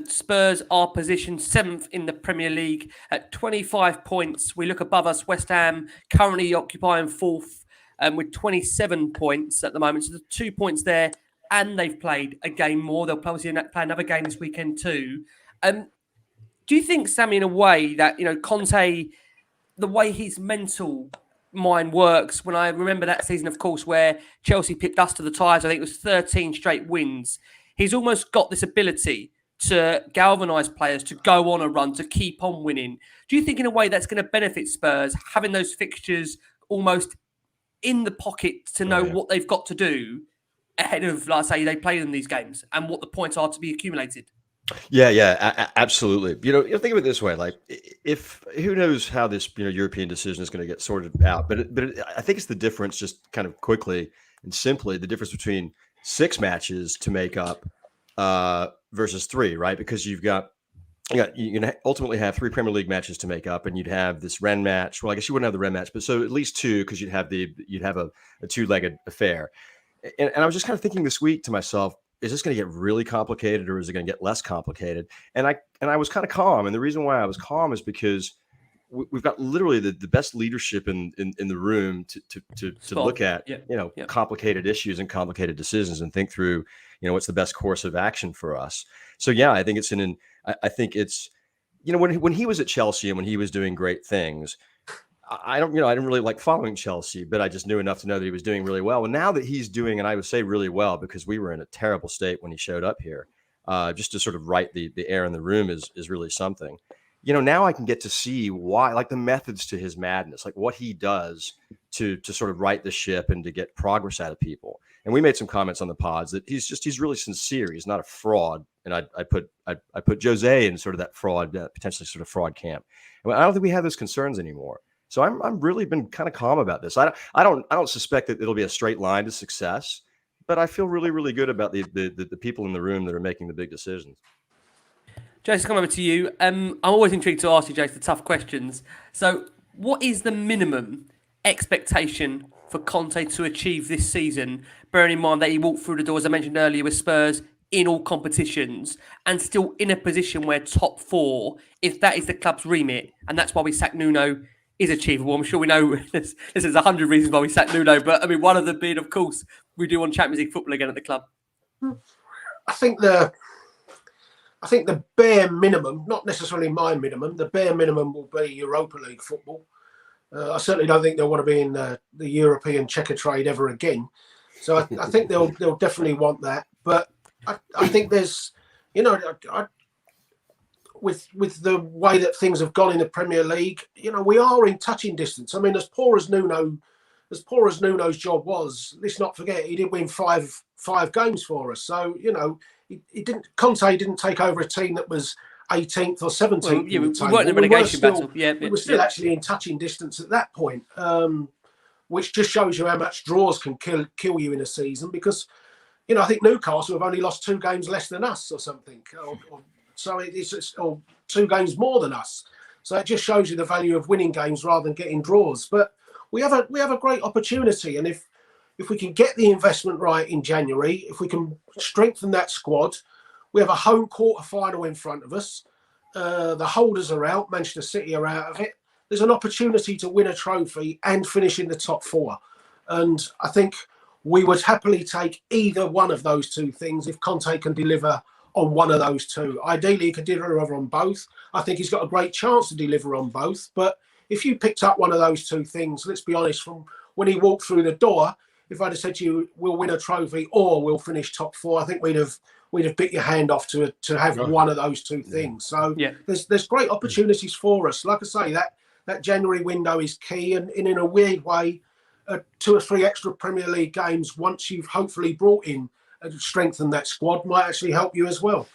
[SPEAKER 1] Spurs are positioned 7th in the Premier League at 25 points. We look above us, West Ham currently occupying 4th with 27 points at the moment. So there's 2 points there, and they've played a game more. They'll probably play another game this weekend too. Do you think, Sammy, in a way that, Conte, the way his mental mind works, when I remember that season, of course, where Chelsea picked us to the tyres, I think it was 13 straight wins. He's almost got this ability to galvanise players to go on a run, to keep on winning. Do you think in a way that's going to benefit Spurs, having those fixtures almost in the pocket to know what they've got to do ahead of, like I say, they play in these games and what the points are to be accumulated?
[SPEAKER 3] Yeah, absolutely. Think of it this way: like, if who knows how this European decision is going to get sorted out, but I think it's the difference, just kind of quickly and simply, the difference between 6 matches to make up versus 3, right? Because you're going to ultimately have 3 Premier League matches to make up, and you'd have this Rennes match. Well, I guess you wouldn't have the Rennes match, but so at least 2, because you'd have a 2-legged affair. And I was just kind of thinking this week to myself, is this going to get really complicated, or is it going to get less complicated? And I was kind of calm. And the reason why I was calm is because we've got literally the best leadership in the room to look at, complicated issues and complicated decisions and think through, what's the best course of action for us. So, yeah, I think it's when he was at Chelsea and when he was doing great things, I didn't really like following Chelsea, but I just knew enough to know that he was doing really well. And now that he's doing, and I would say really well, because we were in a terrible state when he showed up here, just to sort of right the air in the room is really something. Now I can get to see why, like the methods to his madness, like what he does to sort of right the ship and to get progress out of people. And we made some comments on the pods that he's really sincere. He's not a fraud. And I put Jose in sort of that fraud, potentially sort of fraud camp. And I don't think we have those concerns anymore. So I'm really been kind of calm about this. I don't suspect that it'll be a straight line to success, but I feel really, really good about the people in the room that are making the big decisions.
[SPEAKER 1] Jason, come over to you. I'm always intrigued to ask you, Jason, the tough questions. So, what is the minimum expectation for Conte to achieve this season, bearing in mind that he walked through the door, as I mentioned earlier, with Spurs in all competitions and still in a position where top four, if that is the club's remit, and that's why we sacked Nuno, is achievable. I'm sure we know there's 100 reasons why we sacked Nuno, but I mean, one of them being, of course, we do want Champions League football again at the club.
[SPEAKER 2] I think the bare minimum, not necessarily my minimum, the bare minimum will be Europa League football. I certainly don't think they'll want to be in the European checker trade ever again. So I think they'll definitely want that. But I think there's, with the way that things have gone in the Premier League, we are in touching distance. I mean, as poor as Nuno's job was, let's not forget he did win five games for us. So Conte didn't take over a team that was 18th or 17th.
[SPEAKER 1] Well, yeah, we weren't in a relegation battle.
[SPEAKER 2] We were still actually in touching distance at that point, which just shows you how much draws can kill you in a season. Because, I think Newcastle have only lost 2 games less than us or something, so it's 2 games more than us. So it just shows you the value of winning games rather than getting draws. But we have a great opportunity, and if we can get the investment right in January, if we can strengthen that squad, we have a home quarter-final in front of us. The holders are out. Manchester City are out of it. There's an opportunity to win a trophy and finish in the top 4. And I think we would happily take either one of those 2 things if Conte can deliver on one of those 2. Ideally, he could deliver on both. I think he's got a great chance to deliver on both. But if you picked up one of those 2 things, let's be honest, from when he walked through the door, if I'd have said to you, we'll win a trophy or we'll finish top 4, I think we'd have bit your hand off to have one of those 2 things. So there's great opportunities for us. Like I say, that January window is key, and in a weird way, 2 or 3 extra Premier League games once you've hopefully brought in and strengthened that squad might actually help you as well.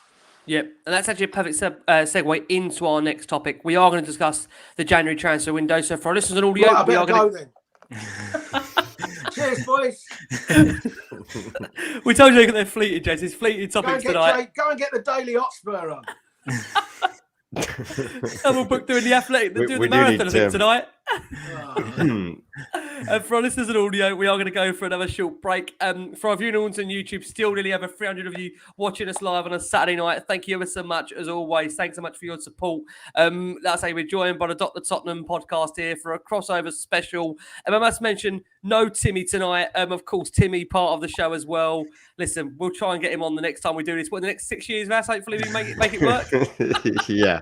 [SPEAKER 1] Yep, and that's actually a perfect segue into our next topic. We are going to discuss the January transfer window. So for our listeners on audio,
[SPEAKER 2] right,
[SPEAKER 1] we are going to
[SPEAKER 2] then. Cheers, boys.
[SPEAKER 1] We told you they're fleeting, Jason. It's fleeting topics tonight.
[SPEAKER 2] Go and get the Daily Hotspur on.
[SPEAKER 1] Someone booked doing the athletic, doing the marathon, I think, tonight. For our listeners in audio, we are going to go for another short break. For our viewers on YouTube, still nearly over 300 of you watching us live on a Saturday night. Thank you ever so much, as always. Thanks so much for your support. Like I say, we're joined by the Dr Tottenham Podcast here for a crossover special. I must mention, no Timmy tonight. Of course, Timmy, part of the show as well. Listen, we'll try and get him on the next time we do this. What, the next 6 years, Vass? Hopefully we make it work.
[SPEAKER 3] Yeah.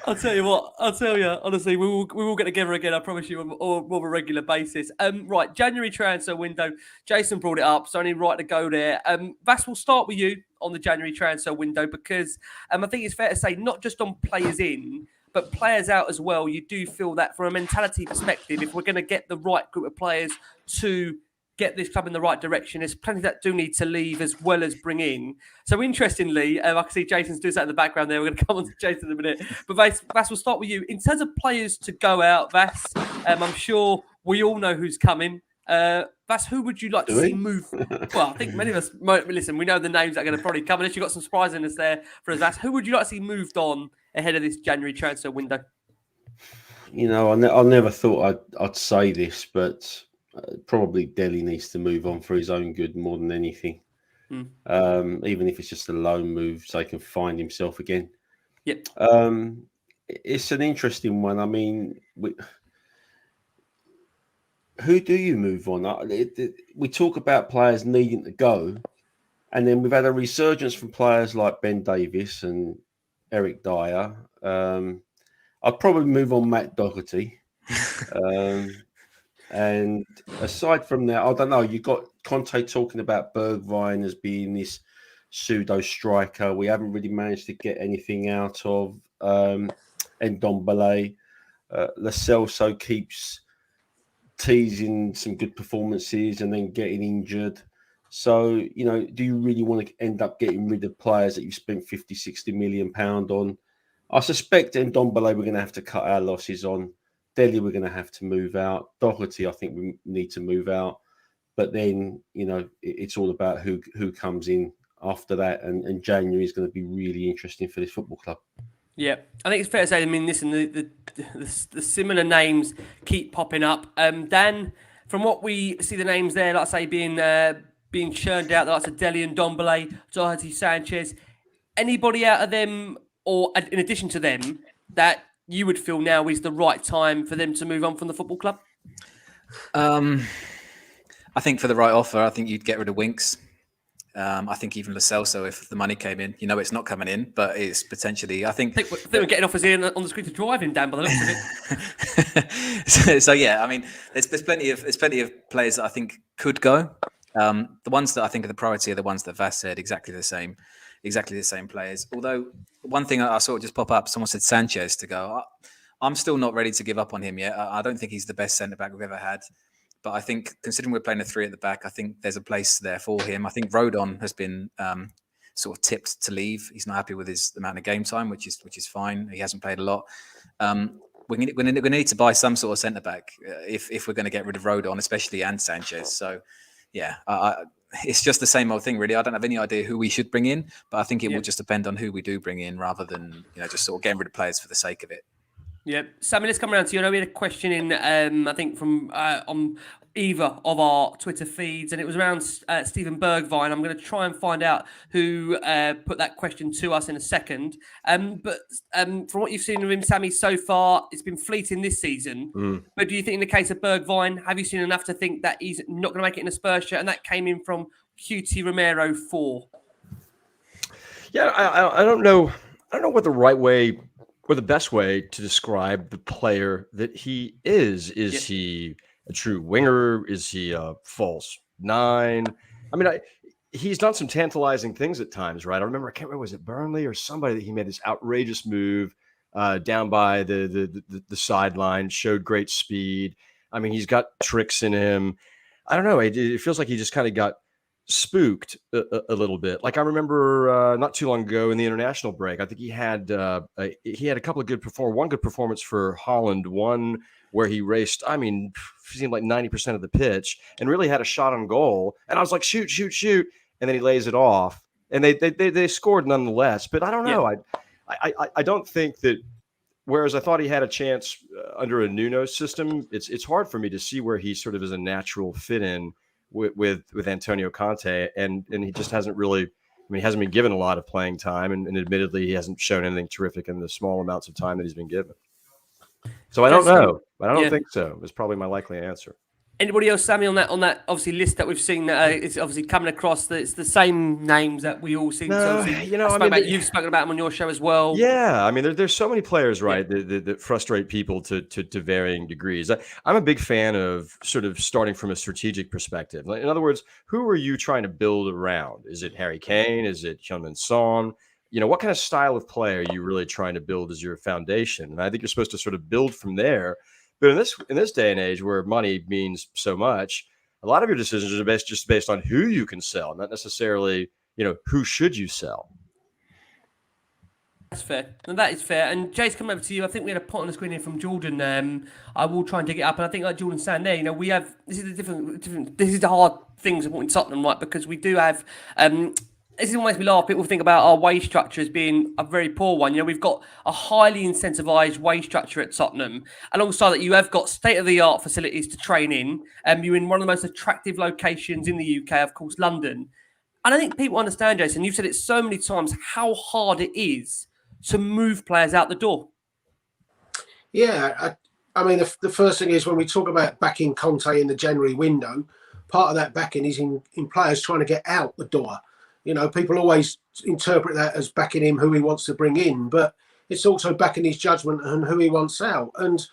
[SPEAKER 1] I'll tell you, honestly, we will get together again, I promise you, on more of a regular basis. Right, January transfer window. Jason brought it up, so only right to go there. Vass, we'll start with you on the January transfer window because I think it's fair to say not just on players in, but players out as well. You do feel that from a mentality perspective, if we're going to get the right group of players to get this club in the right direction, there's plenty that do need to leave as well as bring in. So interestingly, I can see Jason's doing that in the background there. We're going to come on to Jason in a minute. But Vass, we'll start with you. In terms of players to go out, Vass, I'm sure we all know who's coming. Vass, who would you like to see move? Well, I think many of us, listen, we know the names that are going to probably come. Unless you've got some surprisiness there for us, Vass. Who would you like to see moved on ahead of this January transfer window?
[SPEAKER 4] I never thought I'd say this, but probably Dele needs to move on for his own good more than anything. Even if it's just a loan move so he can find himself again.
[SPEAKER 1] Yep.
[SPEAKER 4] It's an interesting one. I mean, who do you move on? We talk about players needing to go, and then we've had a resurgence from players like Ben Davies and Eric Dyer. I'd probably move on Matt Doherty. And aside from that, I don't know. You got Conte talking about Bergwijn as being this pseudo striker. We haven't really managed to get anything out of Ndombele. Lo Celso keeps teasing some good performances and then getting injured. So, do you really want to end up getting rid of players that you've spent 50, 60 million pound on? I suspect Ndombele we're going to have to cut our losses on. Dele, we're going to have to move out. Doherty, I think we need to move out. But then, it's all about who comes in after that, and January is going to be really interesting for this football club.
[SPEAKER 1] Yeah, I think it's fair to say. I mean, listen, the similar names keep popping up. Dan, from what we see, the names there, like I say, being churned out, like I said, Dele and Ndombele, Doherty, Sanchez. Anybody out of them, or in addition to them, that you would feel now is the right time for them to move on from the football club?
[SPEAKER 5] I think for the right offer, I think you'd get rid of Winks. I think even Lo Celso, if the money came in, it's not coming in, but it's potentially. I think
[SPEAKER 1] we're getting offers here on the screen to drive him down by the looks of it.
[SPEAKER 5] so yeah, I mean, there's plenty of players that I think could go. The ones that I think are the priority are the ones that Vas said, exactly the same players. Although one thing I saw just pop up, someone said Sanchez to go. I'm still not ready to give up on him yet. I don't think he's the best centre back we've ever had. But I think, considering we're playing a 3 at the back, I think there's a place there for him. I think Rodon has been sort of tipped to leave. He's not happy with his amount of game time, which is fine. He hasn't played a lot. We're going to need to buy some sort of centre back if we're going to get rid of Rodon, especially, and Sanchez. So, yeah, it's just the same old thing, really. I don't have any idea who we should bring in, but I think it will just depend on who we do bring in, rather than just sort of getting rid of players for the sake of it.
[SPEAKER 1] Yeah, Sammy, let's come around to you. I know we had a question in, I think, from on either of our Twitter feeds, and it was around Stephen Bergwijn. I'm going to try and find out who put that question to us in a second. But from what you've seen of him, Sammy, so far, it's been fleeting this season. But do you think in the case of Bergwijn, have you seen enough to think that he's not going to make it in a Spurs shirt? And that came in from QT Romero 4.
[SPEAKER 3] Yeah, I don't know. I don't know what the right way or the best way to describe the player that he is. Is he a true winger? Is he a false 9? I mean, he's done some tantalizing things at times, right? I can't remember, was it Burnley or somebody that he made this outrageous move down by the sideline, showed great speed. I mean, he's got tricks in him. I don't know. It feels like he just kind of got spooked a little bit. Like I remember not too long ago in the international break, I think he had a couple of one good performance for Holland, one where he raced, I mean, seemed like 90% of the pitch and really had a shot on goal. And I was like, shoot. And then he lays it off and they scored nonetheless. But I don't know. I don't think that, whereas I thought he had a chance under a Nuno system, it's hard for me to see where he sort of is a natural fit in with Antonio Conte, and he just hasn't really, I mean, he hasn't been given a lot of playing time, and admittedly he hasn't shown anything terrific in the small amounts of time that he's been given. So I don't know, but I don't think so. Is probably my likely answer. Anybody
[SPEAKER 1] else, Sammy, on that obviously list that we've seen that it's obviously coming across, that it's the same names that we all seem to. You've spoken about them on your show as well.
[SPEAKER 3] Yeah, I mean, there's so many players, right, that frustrate people to varying degrees. I'm a big fan of sort of starting from a strategic perspective. In other words, who are you trying to build around? Is it Harry Kane? Is it Heung-min Son? What kind of style of play are you really trying to build as your foundation? And I think you're supposed to sort of build from there. But in this day and age where money means so much, a lot of your decisions are based on who you can sell, not necessarily, who should you sell.
[SPEAKER 1] That's fair. And that is fair. And Jay's come over to you. I think we had a pot on the screen here from Jordan. I will try and dig it up. And I think, like Jordan saying there, we have this is the hard things about in Tottenham, right? Because we do have. This is what makes me laugh. People think about our wage structure as being a very poor one. We've got a highly incentivized wage structure at Tottenham. Alongside that, you have got state-of-the-art facilities to train in. You're in one of the most attractive locations in the UK, of course, London. And I think people understand, Jason, you've said it so many times, how hard it is to move players out the door.
[SPEAKER 2] Yeah, I mean, the first thing is when we talk about backing Conte in the January window, part of that backing is in players trying to get out the door. People always interpret that as backing him, who he wants to bring in, but it's also backing his judgment and who he wants out. And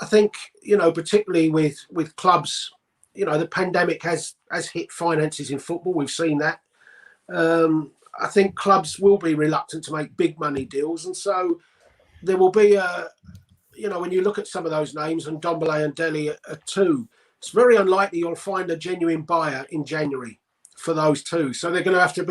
[SPEAKER 2] I think, particularly with clubs, the pandemic has hit finances in football. We've seen that. I think clubs will be reluctant to make big money deals. And so there will be when you look at some of those names, and Ndombele and Dele are two, it's very unlikely you'll find a genuine buyer in January for those two. So they're going to have to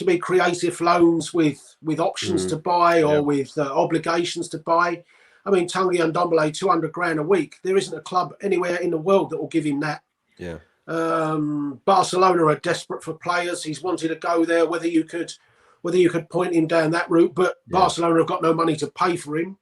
[SPEAKER 2] be creative loans with options to buy or with obligations to buy. I mean, Tanguy and Ndombele, 200 grand a week. There isn't a club anywhere in the world that will give him that.
[SPEAKER 3] Yeah.
[SPEAKER 2] Barcelona are desperate for players. He's wanted to go there. Whether you could point him down that route, but Barcelona have got no money to pay for him.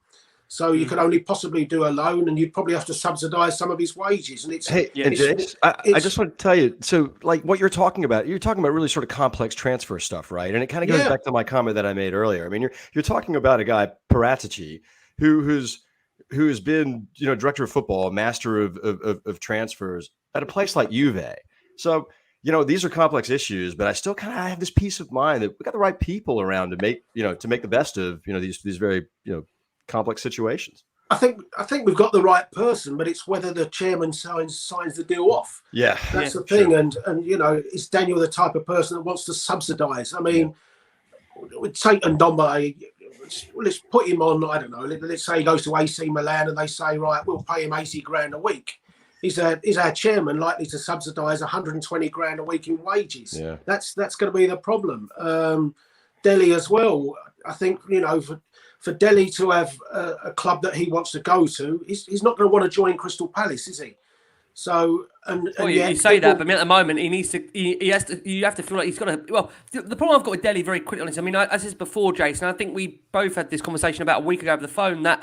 [SPEAKER 2] So you could only possibly do a loan, and you'd probably have to subsidise some of his wages. And
[SPEAKER 3] Jace, I just want to tell you, so like what you're talking about really sort of complex transfer stuff, right? And it kind of goes back to my comment that I made earlier. I mean, you're talking about a guy, Paratici, who has been, director of football, master of transfers at a place like Juve. So, these are complex issues, but I still kind of have this peace of mind that we got the right people around to make the best of, these very, complex situations.
[SPEAKER 2] I think we've got the right person, but it's whether the chairman signs the deal off.
[SPEAKER 3] Yeah,
[SPEAKER 2] that's the thing. Sure. And is Daniel the type of person that wants to subsidise? I mean, with Satan Ndombele, let's put him on. I don't know. Let's say he goes to AC Milan and they say, right, we'll pay him 80 grand a week. Is our chairman likely to subsidise 120 grand a week in wages?
[SPEAKER 3] Yeah.
[SPEAKER 2] That's going to be the problem. Delhi as well. I think for Delhi to have a club that he wants to go to, he's not going to want to join Crystal Palace, is he? So,
[SPEAKER 1] you say that, but at the moment he needs to. He has to. You have to feel like he's got to. Well, the problem I've got with Delhi, very quickly on this. I mean, as is before, Jason. I think we both had this conversation about a week ago over the phone. That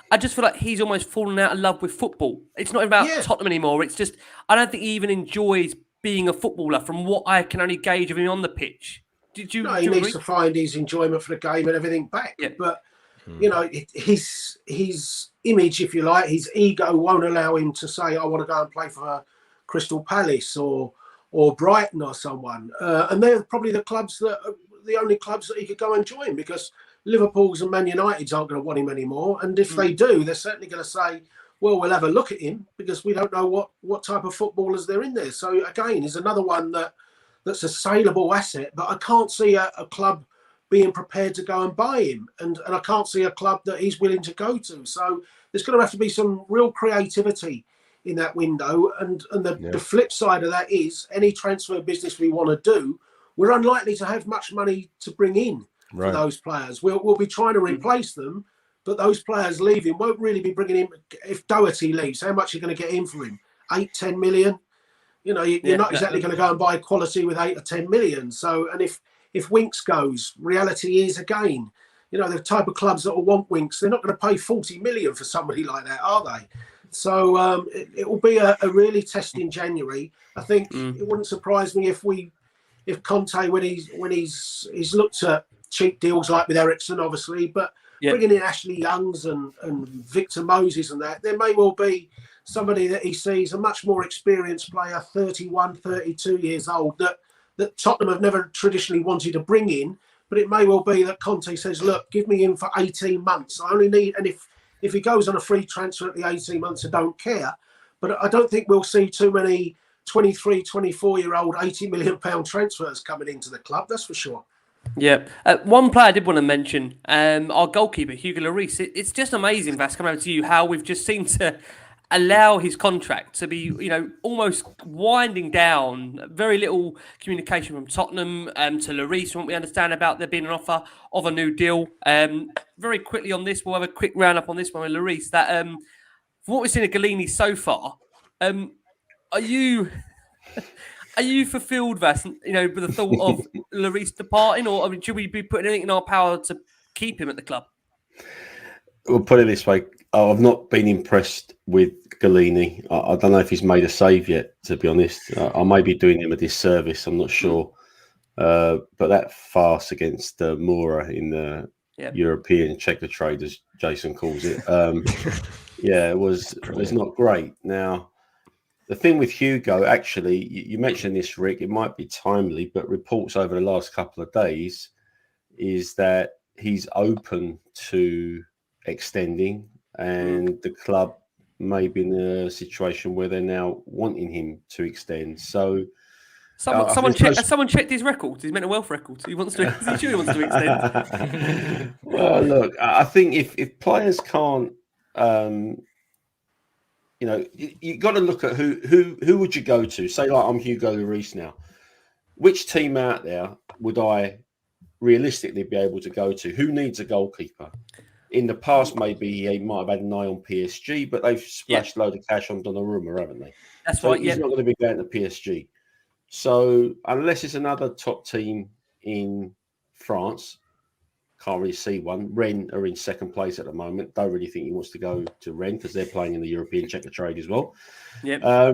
[SPEAKER 1] I just feel like he's almost fallen out of love with football. It's not about Tottenham anymore. It's just I don't think he even enjoys being a footballer. From what I can only gauge of him on the pitch. He
[SPEAKER 2] needs to find his enjoyment for the game and everything back. Yeah. But his image, if you like, his ego won't allow him to say, "I want to go and play for Crystal Palace or Brighton or someone." And they're probably the only clubs that he could go and join, because Liverpool's and Man United's aren't going to want him anymore. And if they do, they're certainly going to say, "Well, we'll have a look at him because we don't know what type of footballers they're in there." So again, he's another one that's a saleable asset, but I can't see a club being prepared to go and buy him. And I can't see a club that he's willing to go to. So there's going to have to be some real creativity in that window. And the flip side of that is any transfer business we want to do, we're unlikely to have much money to bring in for those players. We'll be trying to replace them, but those players leaving won't really be bringing in. If Doherty leaves, how much are you going to get in for him? 8-10 million? You're not exactly going to go and buy quality with 8 or 10 million. So, and if Winks goes, reality is again, the type of clubs that will want Winks, they're not going to pay 40 million for somebody like that, are they? So it will be a really testing January. I think it wouldn't surprise me if Conte, when he's looked at cheap deals like with Eriksen, obviously, but bringing in Ashley Youngs and Victor Moses and that, there may well be somebody that he sees, a much more experienced player, 31, 32 years old, that Tottenham have never traditionally wanted to bring in. But it may well be that Conte says, look, give me him for 18 months. I only need, and if he goes on a free transfer at the 18 months, I don't care. But I don't think we'll see too many 23, 24-year-old, £80 million transfers coming into the club, that's for sure.
[SPEAKER 1] Yeah. One player I did want to mention, our goalkeeper, Hugo Lloris. It's just amazing, Vas, coming over to you, how we've just seemed to allow his contract to be, almost winding down. Very little communication from Tottenham to Lloris, from what we understand about there being an offer of a new deal. Very quickly on this, we'll have a quick roundup on this one with Lloris. That from what we've seen of Galini so far, are you fulfilled, Vas? With the thought of Lloris departing, or should we be putting anything in our power to keep him at the club?
[SPEAKER 4] We'll put it this way. I've not been impressed with Galini. I don't know if he's made a save yet, to be honest. I may be doing him a disservice. I'm not sure. But that farce against Mura in the European check the trade, as Jason calls it, it was not great. Now, the thing with Hugo, actually, you mentioned this, Rick, it might be timely, but reports over the last couple of days is that he's open to extending, and the club may be in a situation where they're now wanting him to extend. So
[SPEAKER 1] someone checked his records, his mental health records. He wants to. Is he sure he wants to extend?
[SPEAKER 4] Well, look, I think if players can't, you got to look at who would you go to? Say, like, I'm Hugo Lloris now. Which team out there would I realistically be able to go to? Who needs a goalkeeper? In the past, maybe he might have had an eye on PSG, but they've splashed a load of cash on Donnarumma, haven't they?
[SPEAKER 1] That's
[SPEAKER 4] so
[SPEAKER 1] right.
[SPEAKER 4] he's
[SPEAKER 1] Yeah.
[SPEAKER 4] not going to be going to PSG. So unless it's another top team in France, can't really see one. Rennes are in second place at the moment. Don't really think he wants to go to Rennes because they're playing in the European Checker Trade as well.
[SPEAKER 1] Yeah.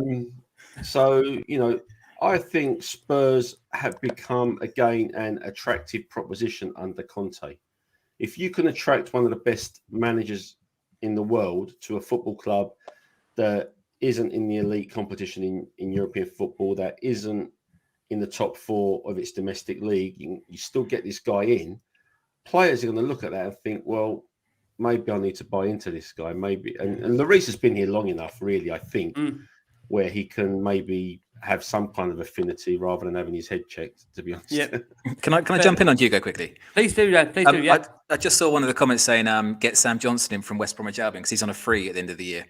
[SPEAKER 4] So, you know, I think Spurs have become, again, an attractive proposition under Conte. If you can attract one of the best managers in the world to a football club that isn't in the elite competition in European football, that isn't in the top 4 of its domestic league, you still get this guy in, players are going to look at that and think, well, maybe I need to buy into this guy. Maybe. And Lloris has been here long enough, really, I think, where he can maybe have some kind of affinity rather than having his head checked, to be honest.
[SPEAKER 1] Yeah.
[SPEAKER 5] Can I jump in on Hugo quickly?
[SPEAKER 1] Please do, Dan. Please do. Yeah.
[SPEAKER 5] I just saw one of the comments saying, get Sam Johnson in from West Bromwich Albion because he's on a free at the end of the year.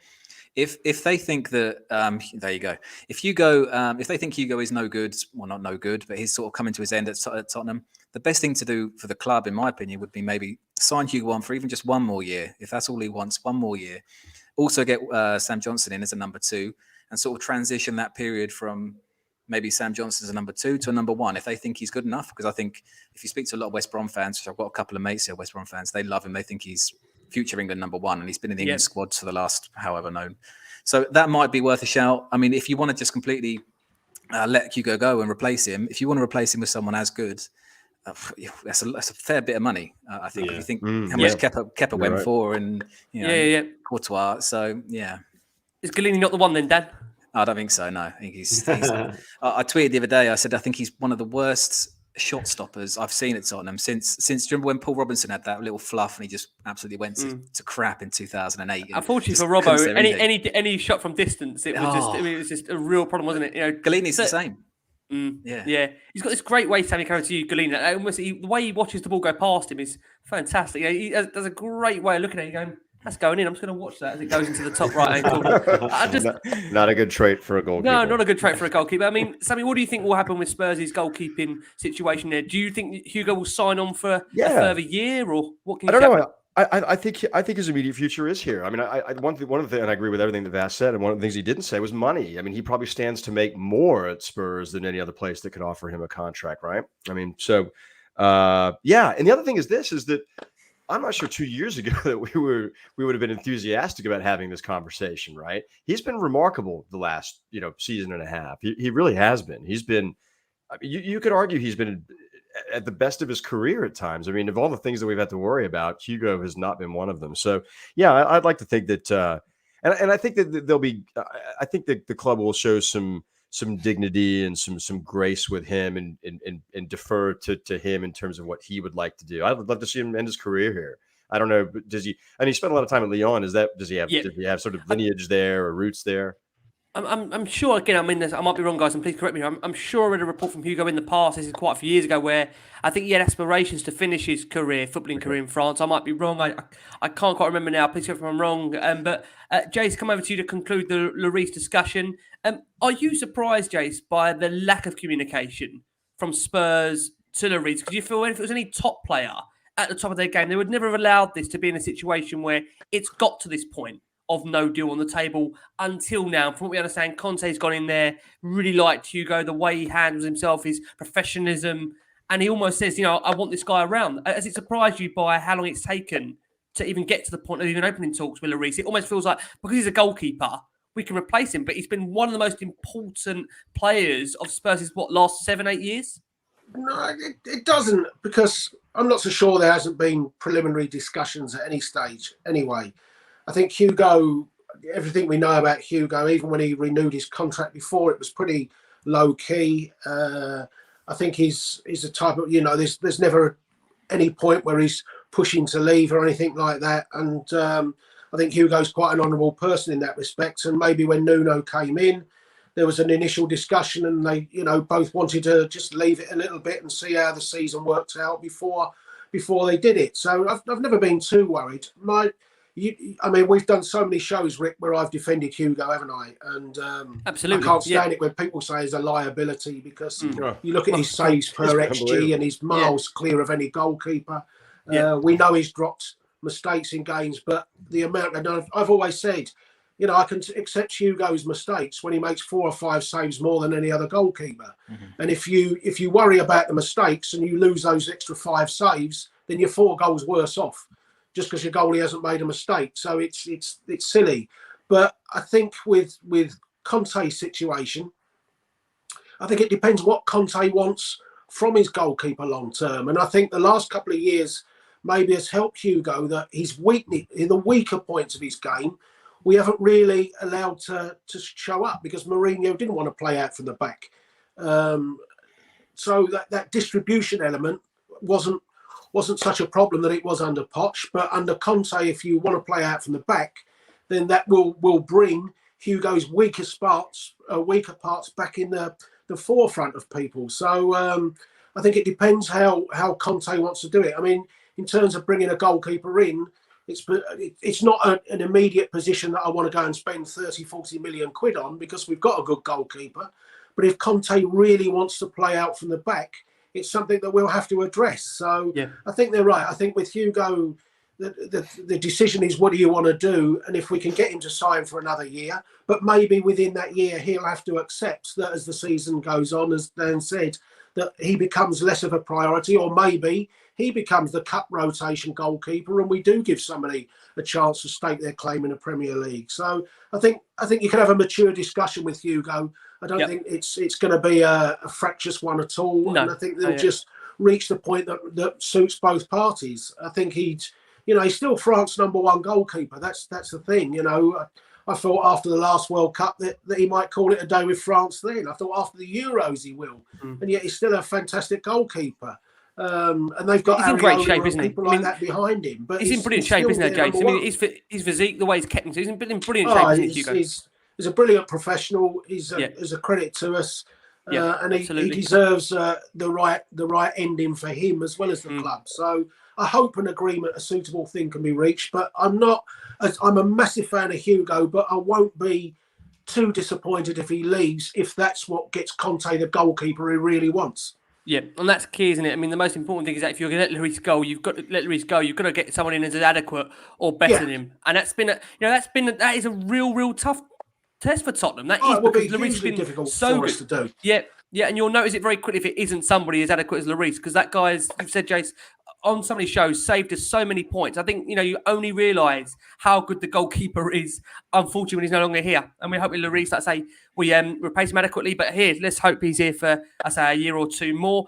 [SPEAKER 5] If they think that, there you go. If they think Hugo is no good, well, not no good, but he's sort of coming to his end at Tottenham, the best thing to do for the club, in my opinion, would be maybe sign Hugo on for even just one more year, if that's all he wants, one more year. Also get Sam Johnson in as a number 2 and sort of transition that period from maybe Sam Johnson as a number 2 to a number 1 if they think he's good enough. Because I think if you speak to a lot of West Brom fans, which I've got a couple of mates here, West Brom fans, they love him. They think he's future England number 1, and he's been in the England squad for the last however known. So that might be worth a shout. I mean, if you want to just completely let Hugo go and replace him, if you want to replace him with someone as good, that's a fair bit of money. I think. If you think how much Kepa went for, and Courtois. So
[SPEAKER 1] is Galini not the one then, Dan?
[SPEAKER 5] I don't think so. No, I think he's I tweeted the other day. I said I think he's one of the worst shot stoppers I've seen at Tottenham since. Do you remember when Paul Robinson had that little fluff and he just absolutely went to crap in 2008?
[SPEAKER 1] Unfortunately for Robbo, any shot from distance, it was just a real problem, wasn't it? You know,
[SPEAKER 5] Galini's the same.
[SPEAKER 1] Yeah. He's got this great way, Sammy, coming to you, Galini. Almost the way he watches the ball go past him is fantastic. He does a great way of looking at it, going, that's going in. I'm just going to watch that as it goes into the top right-hand corner.
[SPEAKER 3] Not a good trait for a goalkeeper.
[SPEAKER 1] No, not a good trait for a goalkeeper. I mean, Sammy, what do you think will happen with Spurs' goalkeeping situation there? Do you think Hugo will sign on for a further year, or what can you say?
[SPEAKER 3] I think his immediate future is here. I mean, one of the things, and I agree with everything that Vass said, and one of the things he didn't say was money. I mean, he probably stands to make more at Spurs than any other place that could offer him a contract, right? I mean, so And the other thing is that I'm not sure 2 years ago that we would have been enthusiastic about having this conversation, right? He's been remarkable the last, season and a half. He really has been. He's been, you could argue he's been at the best of his career at times. I mean, of all the things that we've had to worry about, Hugo has not been one of them. So yeah, I'd like to think that, and I think that there'll be, I think that the club will show some dignity and some grace with him and defer to him in terms of what he would like to do. I would love to see him end his career here. I don't know, but does he? And he spent a lot of time at Lyon. Does he have sort of lineage there or roots there?
[SPEAKER 1] I'm sure, again, I mean, I might be wrong, guys, and please correct me. I'm sure I read a report from Hugo in the past, this is quite a few years ago, where I think he had aspirations to finish his footballing career in France. I might be wrong. I can't quite remember now. Please correct me if I'm wrong. But Jace, come over to you to conclude the Lloris discussion. Are you surprised, Jace, by the lack of communication from Spurs to Lloris? Because you feel if it was any top player at the top of their game, they would never have allowed this to be in a situation where it's got to this point of no deal on the table until now. From what we understand, Conte's gone in there, really liked Hugo, the way he handles himself, his professionalism, and he almost says, I want this guy around. Has it surprised you by how long it's taken to even get to the point of even opening talks with Lloris? It almost feels like, because he's a goalkeeper, we can replace him, but he's been one of the most important players of Spurs' last 7-8 years?
[SPEAKER 2] No, it doesn't, because I'm not so sure there hasn't been preliminary discussions at any stage anyway. I think Hugo, everything we know about Hugo, even when he renewed his contract before, it was pretty low key. I think he's a type of, there's never any point where he's pushing to leave or anything like that. And I think Hugo's quite an honourable person in that respect. And maybe when Nuno came in, there was an initial discussion and they, both wanted to just leave it a little bit and see how the season worked out before they did it. So I've never been too worried. We've done so many shows, Rick, where I've defended Hugo, haven't I? And
[SPEAKER 1] absolutely,
[SPEAKER 2] I can't stand it when people say he's a liability, because you look at his saves per XG and he's miles clear of any goalkeeper. We know he's dropped mistakes in games, but the amount, and I've always said, You know, I can accept Hugo's mistakes when he makes 4 or 5 saves more than any other goalkeeper. And if you worry about the mistakes and you lose those extra 5 saves, then you're 4 goals worse off just because your goalie hasn't made a mistake. So it's silly. But I think with Conte's situation, I think it depends what Conte wants from his goalkeeper long term. And I think the last couple of years maybe has helped Hugo that he's in the weaker points of his game. We haven't really allowed to show up because Mourinho didn't want to play out from the back. So that distribution element wasn't such a problem that it was under Poch. But under Conte, if you want to play out from the back, then that will bring Hugo's weaker parts back in the forefront of people. So I think it depends how Conte wants to do it. I mean, in terms of bringing a goalkeeper in, it's not an immediate position that I want to go and spend 30, 40 million quid on because we've got a good goalkeeper. But if Conte really wants to play out from the back, it's something that we'll have to address. So I think they're right. I think with Hugo, the decision is, what do you want to do? And if we can get him to sign for another year, but maybe within that year, he'll have to accept that as the season goes on, as Dan said, that he becomes less of a priority, or maybe he becomes the cup rotation goalkeeper and we do give somebody a chance to stake their claim in the Premier League. So I think you can have a mature discussion with Hugo. I don't think it's going to be a fractious one at all. No. And I think they'll just reach the point that suits both parties. I think he's still France's #1 goalkeeper. That's the thing. I thought after the last World Cup that he might call it a day with France then. I thought after the Euros he will. And yet he's still a fantastic goalkeeper. And they've got
[SPEAKER 1] he's in great shape, isn't he?
[SPEAKER 2] People like that behind him. But
[SPEAKER 1] he's in brilliant shape, isn't he, Jason? I mean, his physique, the way he's kept him, he's in brilliant shape, isn't he, Hugo?
[SPEAKER 2] He's a brilliant professional. He's a credit to us. And he deserves the right ending for him as well as the club. So I hope an agreement, a suitable thing can be reached. But I'm a massive fan of Hugo, but I won't be too disappointed if he leaves, if that's what gets Conte the goalkeeper he really wants.
[SPEAKER 1] Yeah, and that's key, isn't it? I mean, the most important thing is that if you're going to let Lloris go, you've got to let Lloris go. You've got to get someone in as adequate or better than him, and that is a real tough test for Tottenham. That is because Lloris has been
[SPEAKER 2] difficult
[SPEAKER 1] so
[SPEAKER 2] for
[SPEAKER 1] good.
[SPEAKER 2] us to do.
[SPEAKER 1] Yeah, and you'll notice it very quickly if it isn't somebody as adequate as Lloris, because that guy, as you've said, Jace, on so many shows, saved us so many points. I think, you only realise how good the goalkeeper is, unfortunately, when he's no longer here. And we hope with Lloris, like I say, we replace him adequately. But here, let's hope he's here for, a year or two more.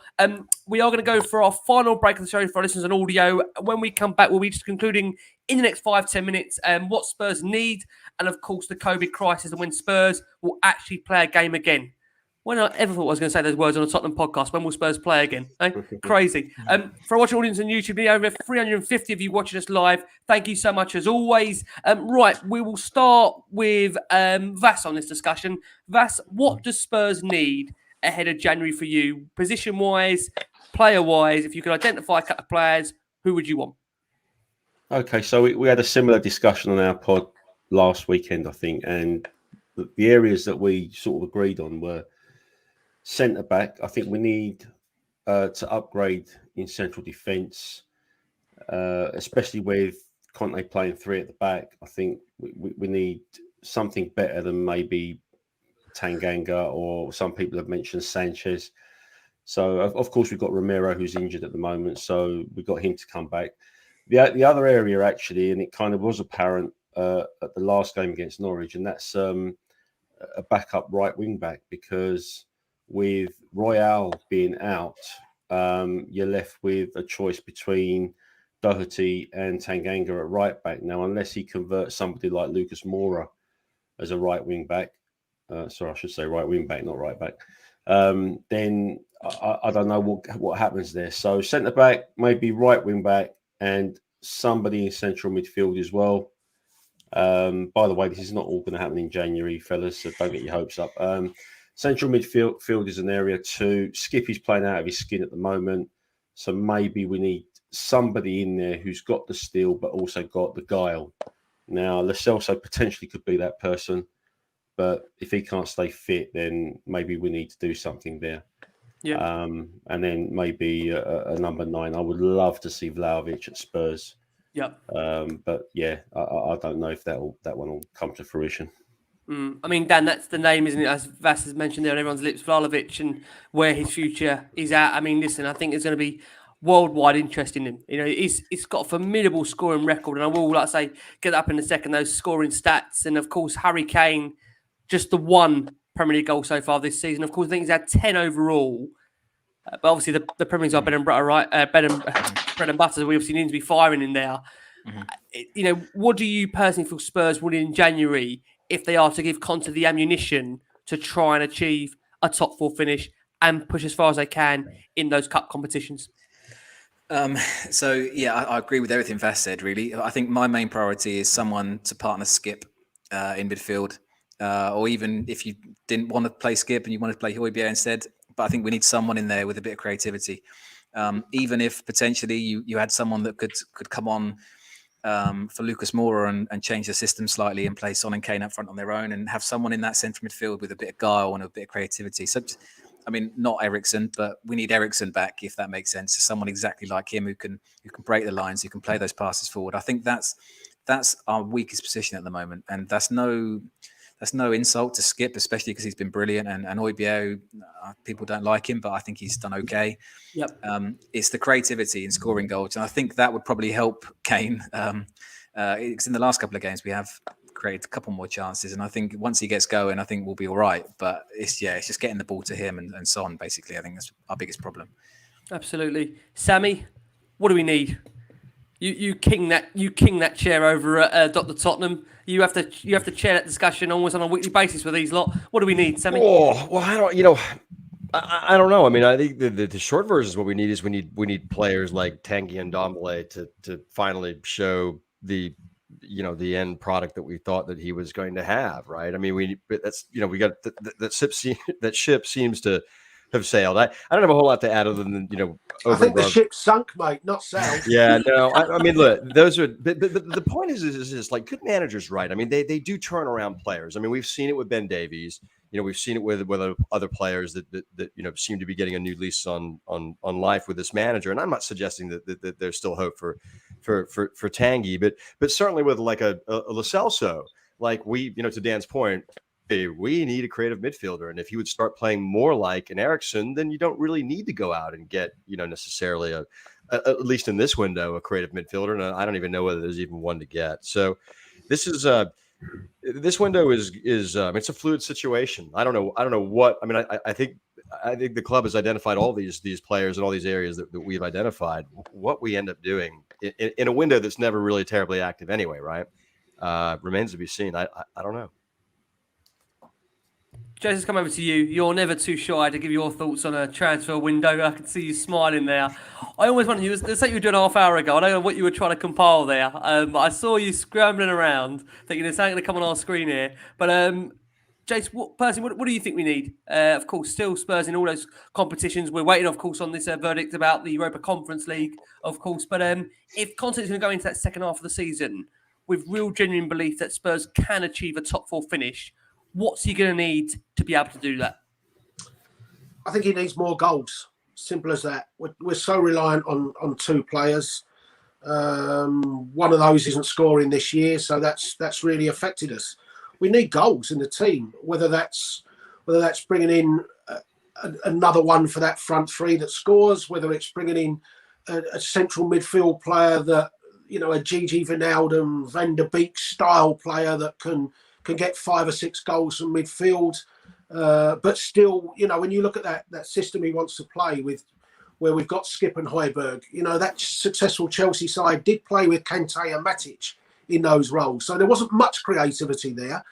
[SPEAKER 1] We are going to go for our final break of the show for our listeners on audio. When we come back, we'll be just concluding in the next 5-10 minutes what Spurs need. And, of course, the COVID crisis and when Spurs will actually play a game again. When I ever thought I was going to say those words on a Tottenham podcast, when will Spurs play again? Crazy. For our watching audience on YouTube, over 350 of you watching us live. Thank you so much as always. Right, we will start with Vass on this discussion. Vass, what does Spurs need ahead of January for you? Position-wise, player-wise, if you could identify a couple of players, who would you want?
[SPEAKER 4] Okay, so we had a similar discussion on our pod last weekend, I think, and the areas that we sort of agreed on were centre back. I think we need to upgrade in central defence, especially with Conte playing 3 at the back. I think we need something better than maybe Tanganga, or some people have mentioned Sanchez. So, of course, we've got Romero, who's injured at the moment, so we've got him to come back. The other area, actually, and it kind of was apparent at the last game against Norwich, and that's a backup right wing back, because with Royale being out, you're left with a choice between Doherty and Tanganga at right back. Now, unless he converts somebody like Lucas Moura as a right wing back, sorry, I should say right wing back, not right back, then I don't know what happens there. So centre back, maybe right wing back, and somebody in central midfield as well. By the way, this is not all going to happen in January, fellas, so don't get your hopes up. Central midfield is an area too. Skippy's playing out of his skin at the moment, so maybe we need somebody in there who's got the steel but also got the guile. Now, Lo Celso potentially could be that person, but if he can't stay fit, then maybe we need to do something there.
[SPEAKER 1] Yeah.
[SPEAKER 4] And then maybe a number 9. I would love to see Vlahovic at Spurs.
[SPEAKER 1] Yep.
[SPEAKER 4] But yeah, I don't know if that one will come to fruition.
[SPEAKER 1] I mean, Dan, that's the name, isn't it? As Vas has mentioned there on everyone's lips, Vlahovic, and where his future is at. I mean, listen, I think there's going to be worldwide interest in him. You know, he's got a formidable scoring record, and I will, like I say, get up in a second, those scoring stats. And of course, Harry Kane, just the one Premier League goal so far this season. Of course, I think he's had 10 overall. But obviously, the Premier League's our bread and butter, right? Bread and butter. So we obviously need to be firing in there. You know, what do you personally feel Spurs will in January if they are to give Conte the ammunition to try and achieve a top 4 finish and push as far as they can in those cup competitions?
[SPEAKER 5] So yeah, I agree with everything Vas said. Really, I think my main priority is someone to partner Skip in midfield, or even if you didn't want to play Skip and you wanted to play Højbjerg instead. But I think we need someone in there with a bit of creativity. Even if potentially you had someone that could come on for Lucas Moura and change the system slightly and play Son and Kane up front on their own and have someone in that centre midfield with a bit of guile and a bit of creativity. So, I mean, not Eriksen, but we need Eriksen back, if that makes sense. Just someone exactly like him who can break the lines, who can play those passes forward. I think that's our weakest position at the moment, and that's no insult to Skip, especially because he's been brilliant. And Højbjerg, people don't like him, but I think he's done okay.
[SPEAKER 1] Yep.
[SPEAKER 5] It's the creativity in scoring goals, and I think that would probably help Kane. Because in the last couple of games we have created a couple more chances, and I think once he gets going, I think we'll be all right. But it's just getting the ball to him and Son. Basically, I think that's our biggest problem.
[SPEAKER 1] Absolutely, Sammy. What do we need? You king that chair over at Dr Tottenham. You have to chair that discussion almost on a weekly basis with these lot. What do we need, Sammy?
[SPEAKER 3] Oh well, I don't know. I mean, I think the short version is what we need is we need players like Tanguy and Ndombele to finally show the end product that we thought that he was going to have, right? I mean, we got that ship seems to have sailed. I don't have a whole lot to add other than
[SPEAKER 2] I think the ship sunk, mate, not sailed.
[SPEAKER 3] Yeah, no. I mean, look, those are. But the point is like good managers, right? I mean, they do turn around players. I mean, we've seen it with Ben Davies. We've seen it with other players that seem to be getting a new lease on life with this manager. And I'm not suggesting that there's still hope for Tanguy, but certainly with like a Lo Celso, like we, to Dan's point, we need a creative midfielder. And if he would start playing more like an Eriksen, then you don't really need to go out and get, necessarily at least in this window, a creative midfielder. And I don't even know whether there's even one to get. So this is this window is it's a fluid situation. I don't know what, I mean, I think the club has identified all these players and all these areas that we've identified. What we end up doing in a window that's never really terribly active anyway, right? Remains to be seen. I don't know.
[SPEAKER 1] Jason, come over to you. You're never too shy to give your thoughts on a transfer window. I can see you smiling there. I always wondered, let's say you were doing half hour ago. I don't know what you were trying to compile there. But I saw you scrambling around, thinking there's something going to come on our screen here. But Jason, what do you think we need? Of course, still Spurs in all those competitions. We're waiting, of course, on this verdict about the Europa Conference League, of course. But if Conte is going to go into that second half of the season with real genuine belief that Spurs can achieve a top 4 finish, what's he going to need to be able to do that?
[SPEAKER 2] I think he needs more goals. Simple as that. We're so reliant on 2 players. One of those isn't scoring this year, so that's really affected us. We need goals in the team, whether that's bringing in another one for that front 3 that scores, whether it's bringing in a central midfield player that, a Gigi Wijnaldum, Van der Beek style player that can get 5 or 6 goals from midfield. But still, when you look at that system he wants to play with, where we've got Skip and Højbjerg, that successful Chelsea side did play with Conte and Matic in those roles. So there wasn't much creativity there.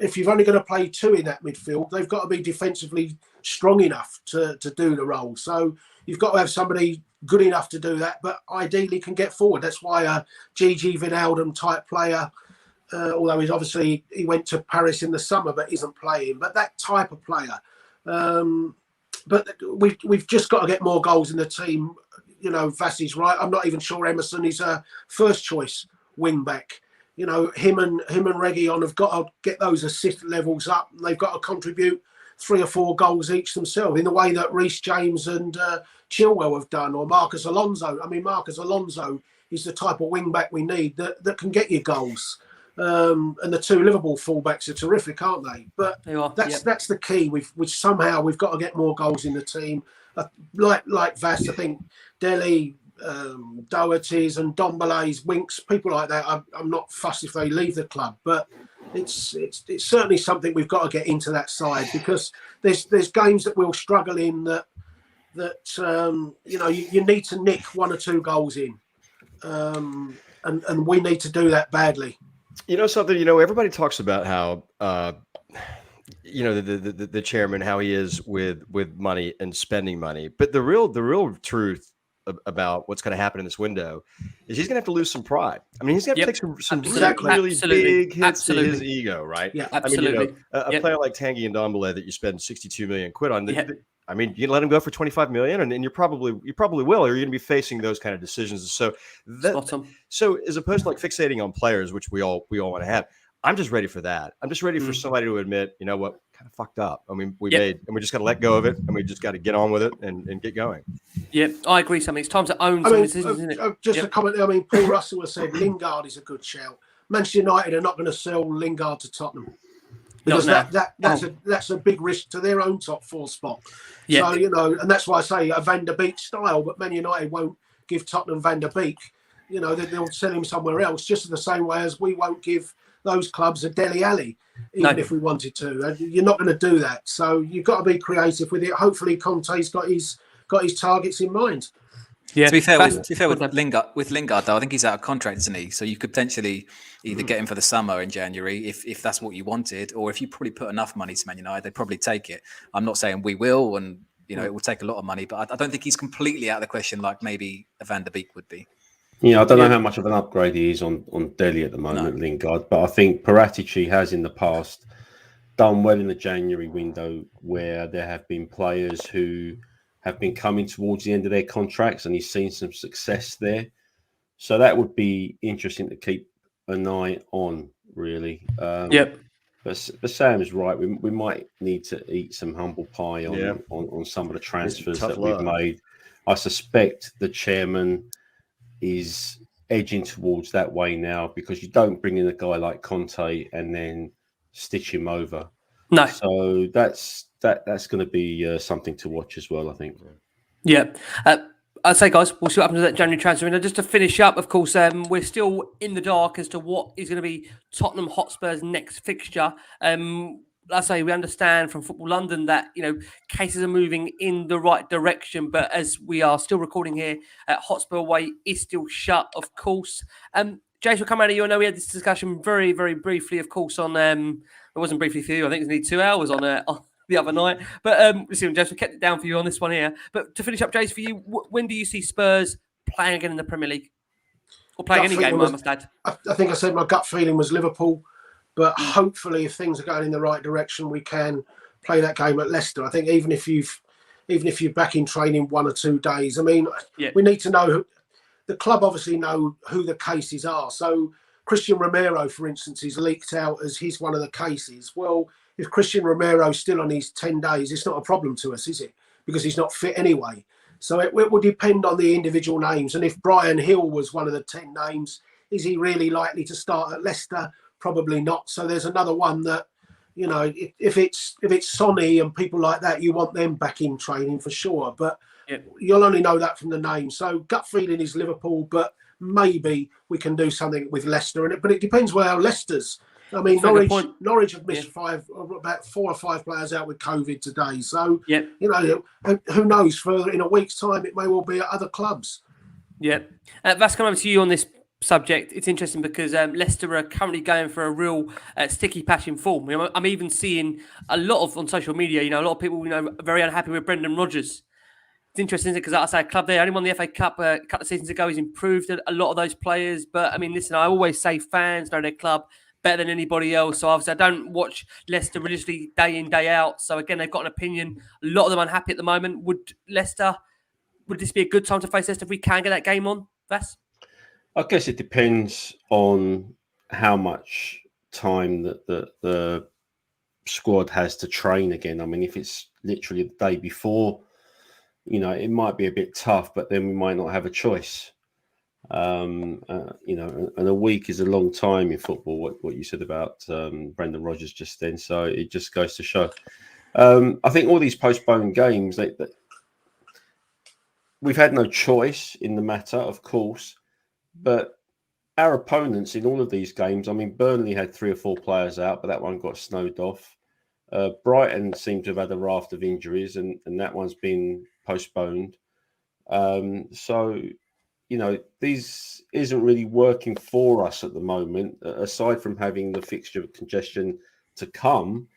[SPEAKER 2] If you're only going to play 2 in that midfield, they've got to be defensively strong enough to do the role. So you've got to have somebody good enough to do that, but ideally can get forward. That's why a Gigi Wijnaldum type player, although he went to Paris in the summer but isn't playing, but that type of player. But we've just got to get more goals in the team. Vas is right. I'm not even sure Emerson is a first choice wing back. Him and Reguilon have got to get those assist levels up, and they've got to contribute 3 or 4 goals each themselves in the way that Reece James and Chilwell have done, or Marcus Alonso. I mean, Marcus Alonso He's the type of wing back we need that can get you goals. And the two Liverpool fullbacks are terrific, aren't they? But that's the key. We've got to get more goals in the team. Like Vass, I think Dele, Doherty's and Dombele's, Winks, people like that. I'm not fussed if they leave the club, but it's certainly something we've got to get into that side, because there's games that we'll struggle in that you need to nick 1 or 2 goals in, and we need to do that badly.
[SPEAKER 3] Everybody talks about how the chairman, how he is with money and spending money, but the real truth about what's going to happen in this window is he's going to have to lose some pride. I mean, he's going to take some really big hits to his ego, right?
[SPEAKER 2] Yeah,
[SPEAKER 3] absolutely. I mean, a player like Tanguy and Ndombele that you spend 62 million quid on, I mean, you let him go for 25 million, and you probably will, or you're going to be facing those kind of decisions. So as opposed to like fixating on players, which we all want to have, I'm just ready for that. I'm just ready for somebody to admit, you know what, kind of fucked up. I mean, we just got to let go of it, and we just got to get on with it and get going.
[SPEAKER 1] Yeah, I agree, Sam. It's time to own some decisions, isn't it?
[SPEAKER 2] Just a comment. I mean, Paul Russell has said Lingard is a good shout. Manchester United are not going to sell Lingard to Tottenham, because that's a big risk to their own top 4 spot. Yeah. So, and that's why I say a Van der Beek style, but Man United won't give Tottenham Van der Beek. They'll sell him somewhere else, just in the same way as we won't give those clubs a Dele Alli, even if we wanted to. You're not going to do that. So you've got to be creative with it. Hopefully Conte's got his targets in mind.
[SPEAKER 5] Yeah. To be fair with Lingard though, I think he's out of contract, isn't he? So you could potentially either get him for the summer in January if that's what you wanted, or if you probably put enough money to Man United, they'd probably take it. I'm not saying we will, and it will take a lot of money, but I don't think he's completely out of the question like maybe a Van der Beek would be.
[SPEAKER 4] I don't know how much of an upgrade he is on Dele at the moment, Lingard, but I think Paratici has in the past done well in the January window, where there have been players who have been coming towards the end of their contracts, and he's seen some success there. So that would be interesting to keep an eye on, really. But Sam is right. We might need to eat some humble pie on some of the transfers that we've made. I suspect the chairman is edging towards that way now, because you don't bring in a guy like Conte and then stitch him over.
[SPEAKER 1] No.
[SPEAKER 4] So that's going to be something to watch as well, I think.
[SPEAKER 1] Yeah. I'd say, guys, we'll see what happens with that January transfer window. Just to finish up, of course, we're still in the dark as to what is going to be Tottenham Hotspur's next fixture. I say we understand from Football London that cases are moving in the right direction, but as we are still recording here, Hotspur Way is still shut, of course. Jason, we'll come out of you. I know we had this discussion very, very briefly, of course, on it wasn't briefly for you. I think it was nearly 2 hours on the other night. But listen, Jason, we kept it down for you on this one here. But to finish up, Jason, for you, when do you see Spurs playing again in the Premier League, or playing any game? I must add. I think
[SPEAKER 2] I said my gut feeling was Liverpool. But hopefully, if things are going in the right direction, we can play that game at Leicester. I think even if you're back in training 1 or 2 days, I mean, we need to know. The club obviously know who the cases are. So Christian Romero, for instance, is leaked out as he's one of the cases. Well, if Christian Romero's still on his 10 days, it's not a problem to us, is it? Because he's not fit anyway. So it will depend on the individual names. And if Brian Hill was one of the 10 names, is he really likely to start at Leicester? Probably not. So there's another one that, if it's Sonny and people like that, you want them back in training for sure. But you'll only know that from the name. So gut feeling is Liverpool, but maybe we can do something with Leicester. But it depends where Leicester's. I mean, Norwich have missed about 4 or 5 players out with COVID today. So, who knows? In a week's time, it may well be at other clubs.
[SPEAKER 1] Yeah. That's coming over to you on this subject. It's interesting because Leicester are currently going for a real sticky patch in form. I'm even seeing a lot of on social media. A lot of people very unhappy with Brendan Rodgers. It's interesting because I say a club there only won the FA Cup a couple of seasons ago. He's improved a lot of those players, but I mean, listen, I always say fans know their club better than anybody else. So obviously, I don't watch Leicester religiously day in day out. So again, they've got an opinion. A lot of them unhappy at the moment. Would this be a good time to face Leicester if we can get that game on, Vass?
[SPEAKER 4] I guess it depends on how much time that the squad has to train again. I mean, if it's literally the day before, it might be a bit tough, but then we might not have a choice. You know, and a week is a long time in football. What you said about Brendan Rodgers just then, so it just goes to show. I think all these postponed games, we've had no choice in the matter, of course, but our opponents in all of these games, I mean, Burnley had 3 or 4 players out, but that one got snowed off. Brighton seemed to have had a raft of injuries, and that one's been postponed. So, you know, these isn't really working for us at the moment. Aside from having the fixture congestion to come,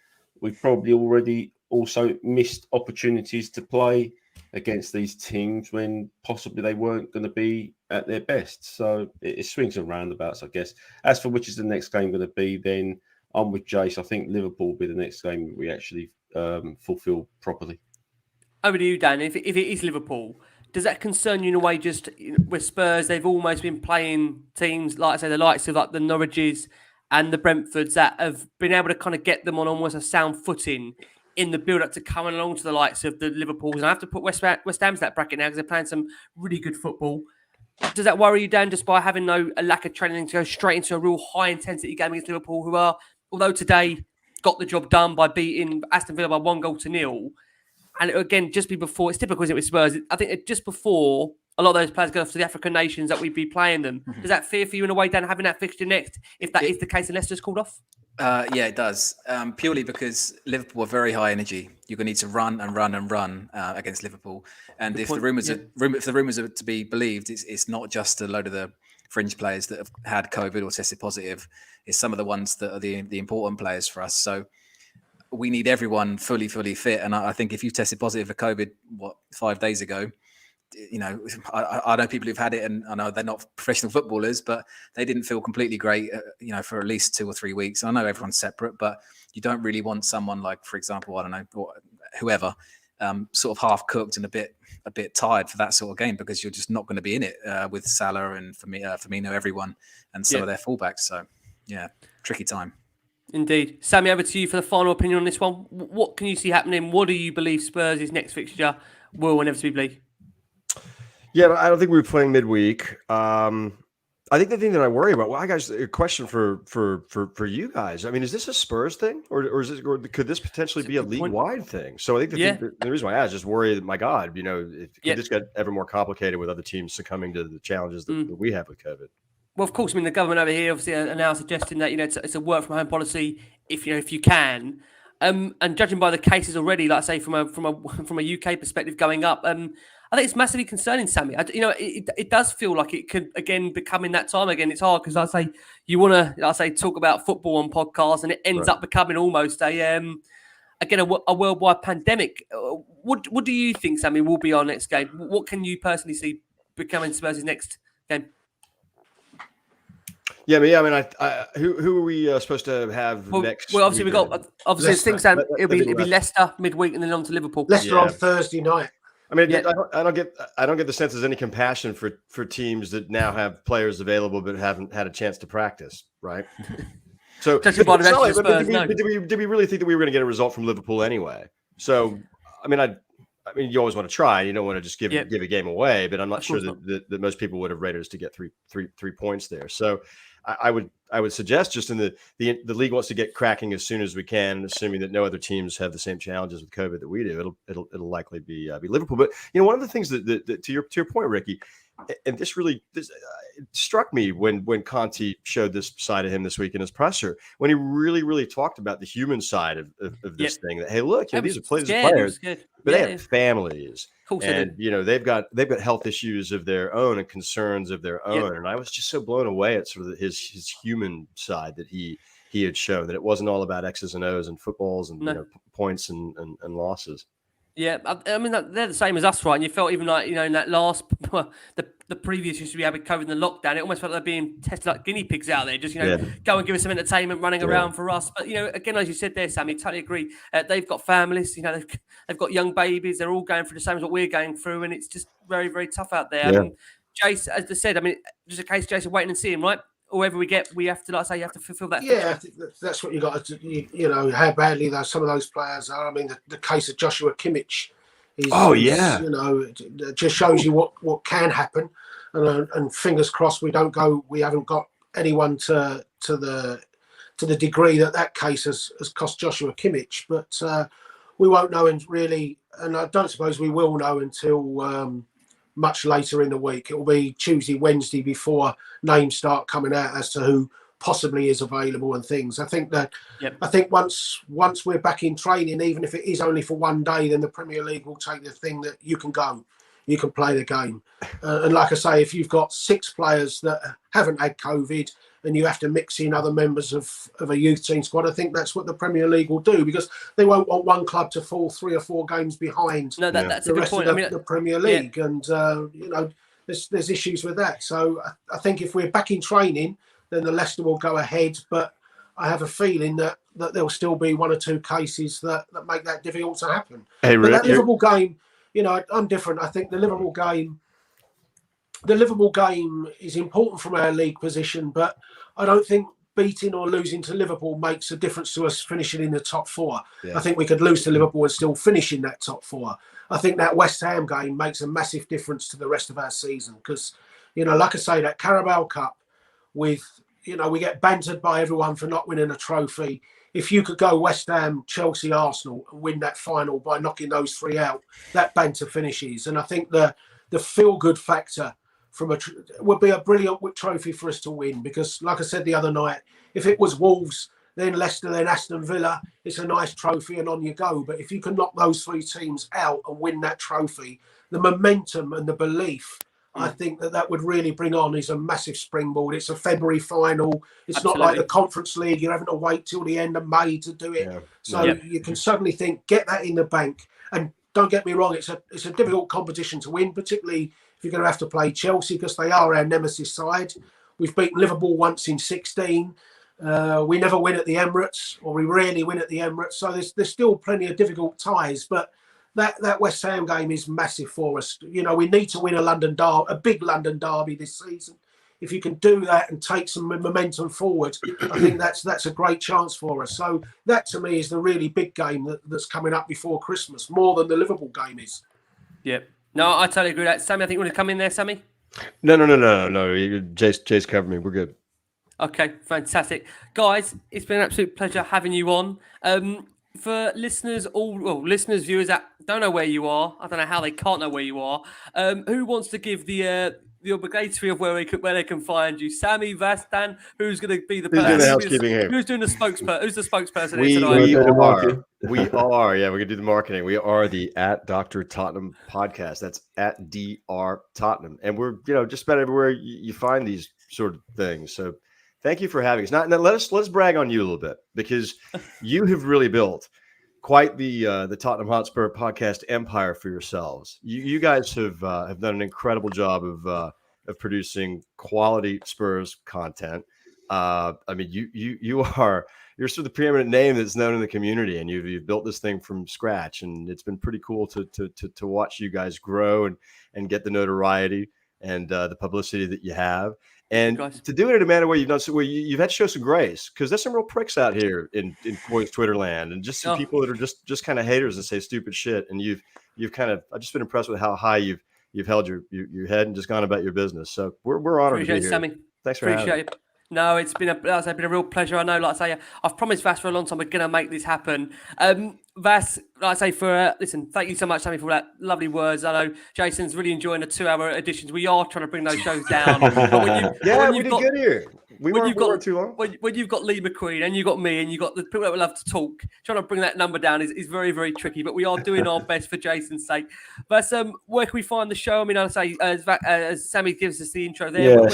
[SPEAKER 4] we've probably already also missed opportunities to play against these teams when possibly they weren't going to be at their best. So it swings and roundabouts, I guess. As for which is the next game going to be, then I'm with Jace. I think Liverpool will be the next game we actually fulfill properly.
[SPEAKER 1] Over to you, Dan. If it is Liverpool, does that concern you in a way? Just with Spurs, they've almost been playing teams like I say, the likes of like the Norwiches and the Brentfords that have been able to kind of get them on almost a sound footing in the build-up to coming along to the likes of the Liverpools. And I have to put West Ham's that bracket now because they're playing some really good football. Does that worry you, Dan, just by having a lack of training to go straight into a real high-intensity game against Liverpool, who are, although today got the job done by beating Aston Villa by 1-0, and again, just before, it's typical, isn't it, with Spurs? I think just before a lot of those players go off to the African nations that we'd be playing them. Mm-hmm. Does that fear for you in a way, Dan, having that fixture next, if that is the case and Leicester's called off?
[SPEAKER 5] Yeah, it does. Purely because Liverpool are very high energy. You're going to need to run and run and run against Liverpool. And if the rumours are to be believed, it's not just a load of the fringe players that have had COVID or tested positive. It's some of the ones that are the important players for us. So we need everyone fully fit. And I think if you tested positive for COVID, 5 days ago, you know, I know people who've had it, and I know they're not professional footballers, but they didn't feel completely great, you know, for at least 2 or 3 weeks. And I know everyone's separate, but you don't really want someone like, for example, I don't know, whoever, sort of half cooked and a bit tired for that sort of game, because you're just not going to be in it with Salah and Firmino, everyone, and some of their fullbacks. So, yeah, tricky time.
[SPEAKER 1] Indeed. Sammy, over to you for the final opinion on this one. What can you see happening? What do you believe Spurs' next fixture will inevitably be?
[SPEAKER 3] Yeah, I don't think we're playing midweek. I think the thing that I worry about, well, guys, a question for you guys. I mean, is this a Spurs thing, or could this potentially be a league-wide thing? So I think the reason why I was just worried that, my God, you know, it just got ever more complicated with other teams succumbing to the challenges that we have with COVID.
[SPEAKER 1] Well, of course, I mean, the government over here obviously are now suggesting that, you know, it's a work from home policy if you can. And judging by the cases already, like I say, from a UK perspective going up, I think it's massively concerning, Sammy. It does feel like it could again become in that time again. It's hard because I say you want to, talk about football on podcasts, and it ends up becoming almost a worldwide pandemic. What do you think, Sammy, will be our next game? What can you personally see becoming Spurs' next game?
[SPEAKER 3] Yeah, who are we supposed to have next?
[SPEAKER 1] Well, obviously we've got things. It'll be Leicester midweek and then on to Liverpool.
[SPEAKER 2] Leicester on Thursday night.
[SPEAKER 3] I mean, I don't get the sense there's any compassion for teams that now have players available but haven't had a chance to practice, right? So, did we really think that we were going to get a result from Liverpool anyway? So, I mean, you always want to try. You don't want to just give a game away, but I'm not sure that most people would have rated us to get three points there. So, I would suggest just in the league wants to get cracking as soon as we can, assuming that no other teams have the same challenges with COVID that we do. It'll likely be Liverpool. But you know, one of the things that to your point, Ricky, and this struck me when Conte showed this side of him this week in his presser, when he really talked about the human side of this thing. That, hey, look, these are players, but they have families. And you know, they've got health issues of their own and concerns of their own. And I was just so blown away at sort of his human side that he had shown, that it wasn't all about X's and O's and footballs and you know, points and losses.
[SPEAKER 1] Yeah, I mean, they're the same as us, right? And you felt even like, you know, in that last, the previous used to be having COVID in the lockdown, it almost felt like they're being tested like guinea pigs out there, just, you know, go and give us some entertainment running around for us. But, you know, again, as you said there, Sammy, totally agree. They've got families, you know, they've got young babies. They're all going through the same as what we're going through. And it's just very, very tough out there. Yeah. I mean, Jace, as I said, I mean, just a case of Jason waiting and seeing, right? Whoever we get, we have to, like I say, you have to fulfill that.
[SPEAKER 2] Yeah, I think that's what you got to, you know, how badly some of those players are. I mean, the case of Joshua Kimmich. You know, it just shows you what can happen. and fingers crossed we haven't got anyone to the degree that case has cost Joshua Kimmich. But we won't know really, and I don't suppose we will know until much later in the week. It will be Tuesday, Wednesday before names start coming out as to who possibly is available and things. I think that once we're back in training, even if it is only for one day, then the Premier League will take the thing that you can go, you can play the game. And like I say, if you've got 6 players that haven't had COVID and you have to mix in other members of a youth team squad, I think that's what the Premier League will do, because they won't want one club to fall 3 or 4 games behind
[SPEAKER 1] that's
[SPEAKER 2] the
[SPEAKER 1] a good
[SPEAKER 2] rest
[SPEAKER 1] point.
[SPEAKER 2] of the Premier League. And, there's issues with that. So I think if we're back in training, then the Leicester will go ahead. But I have a feeling that there'll still be 1 or 2 cases that make that difficult to happen.
[SPEAKER 3] Hey,
[SPEAKER 2] but that Liverpool game, I'm different. I think the Liverpool game is important from our league position, but I don't think beating or losing to Liverpool makes a difference to us finishing in the top 4. Yeah. I think we could lose to Liverpool and still finish in that top 4. I think that West Ham game makes a massive difference to the rest of our season because, like I say, that Carabao Cup we get bantered by everyone for not winning a trophy. If you could go West Ham, Chelsea, Arsenal and win that final by knocking those 3 out, that banter finishes. And I think the feel-good factor would be a brilliant trophy for us to win, because like I said the other night, if it was Wolves, then Leicester, then Aston Villa, it's a nice trophy and on you go. But if you can knock those 3 teams out and win that trophy, the momentum and the belief I think that would really bring on is a massive springboard. It's a February final. It's Absolutely. Not like the Conference League. You're having to wait till the end of May to do it. Yeah. So you can suddenly think, get that in the bank. And don't get me wrong, it's a difficult competition to win, particularly if you're going to have to play Chelsea, because they are our nemesis side. We've beaten Liverpool once in 16. We never win at the Emirates, or we rarely win at the Emirates. So there's still plenty of difficult ties. But that West Ham game is massive for us. We need to win a big London derby this season. If you can do that and take some momentum forward, I think that's a great chance for us. So that to me is the really big game that's coming up before Christmas, more than the Liverpool game is.
[SPEAKER 1] Yep. No, I totally agree with that. Sammy, I think you want to come in there, Sammy?
[SPEAKER 3] No. Jay's covered me. We're good.
[SPEAKER 1] Okay, fantastic. Guys, it's been an absolute pleasure having you on. For listeners, viewers that don't know where you are, I don't know how they can't know where you are. Who wants to give the obligatory of where they can find you? Sammy, Vastan, who's going to be the person? Who's doing the spokesperson? Who's the spokesperson here tonight?
[SPEAKER 3] We are. Yeah, we're going to do the marketing. We are the @Dr Tottenham Podcast. That's @Dr Tottenham, and we're just about everywhere you find these sort of things. So thank you for having us. Now let's brag on you a little bit, because you have really built quite the Tottenham Hotspur podcast empire for yourselves. You guys have done an incredible job of producing quality Spurs content. I mean, you're sort of the preeminent name that's known in the community, and you've built this thing from scratch, and it's been pretty cool to watch you guys grow and get the notoriety and the publicity that you have. And to do it in a manner where you've done so, where you've had to show some grace, because there's some real pricks out here in COYS Twitter land, and just some people that are just kind of haters and say stupid shit. And you've I've just been impressed with how high you've held your head and just gone about your business. So we're honored to be here.
[SPEAKER 1] Sammy.
[SPEAKER 3] Thanks for having me.
[SPEAKER 1] No, it's been a real pleasure. I know, like I say, I've promised Vas for a long time we're going to make this happen. Vas, like I say, listen, thank you so much, Sammy, for that lovely words. I know Jason's really enjoying the 2-hour editions. We are trying to bring those shows down.
[SPEAKER 3] We did good here. We weren't too long.
[SPEAKER 1] When you've got Lee McQueen and you've got me and you've got the people that love to talk, trying to bring that number down is very, very tricky, but we are doing our best for Jason's sake. But where can we find the show? I mean, I'll say, as Sammy gives us the intro there.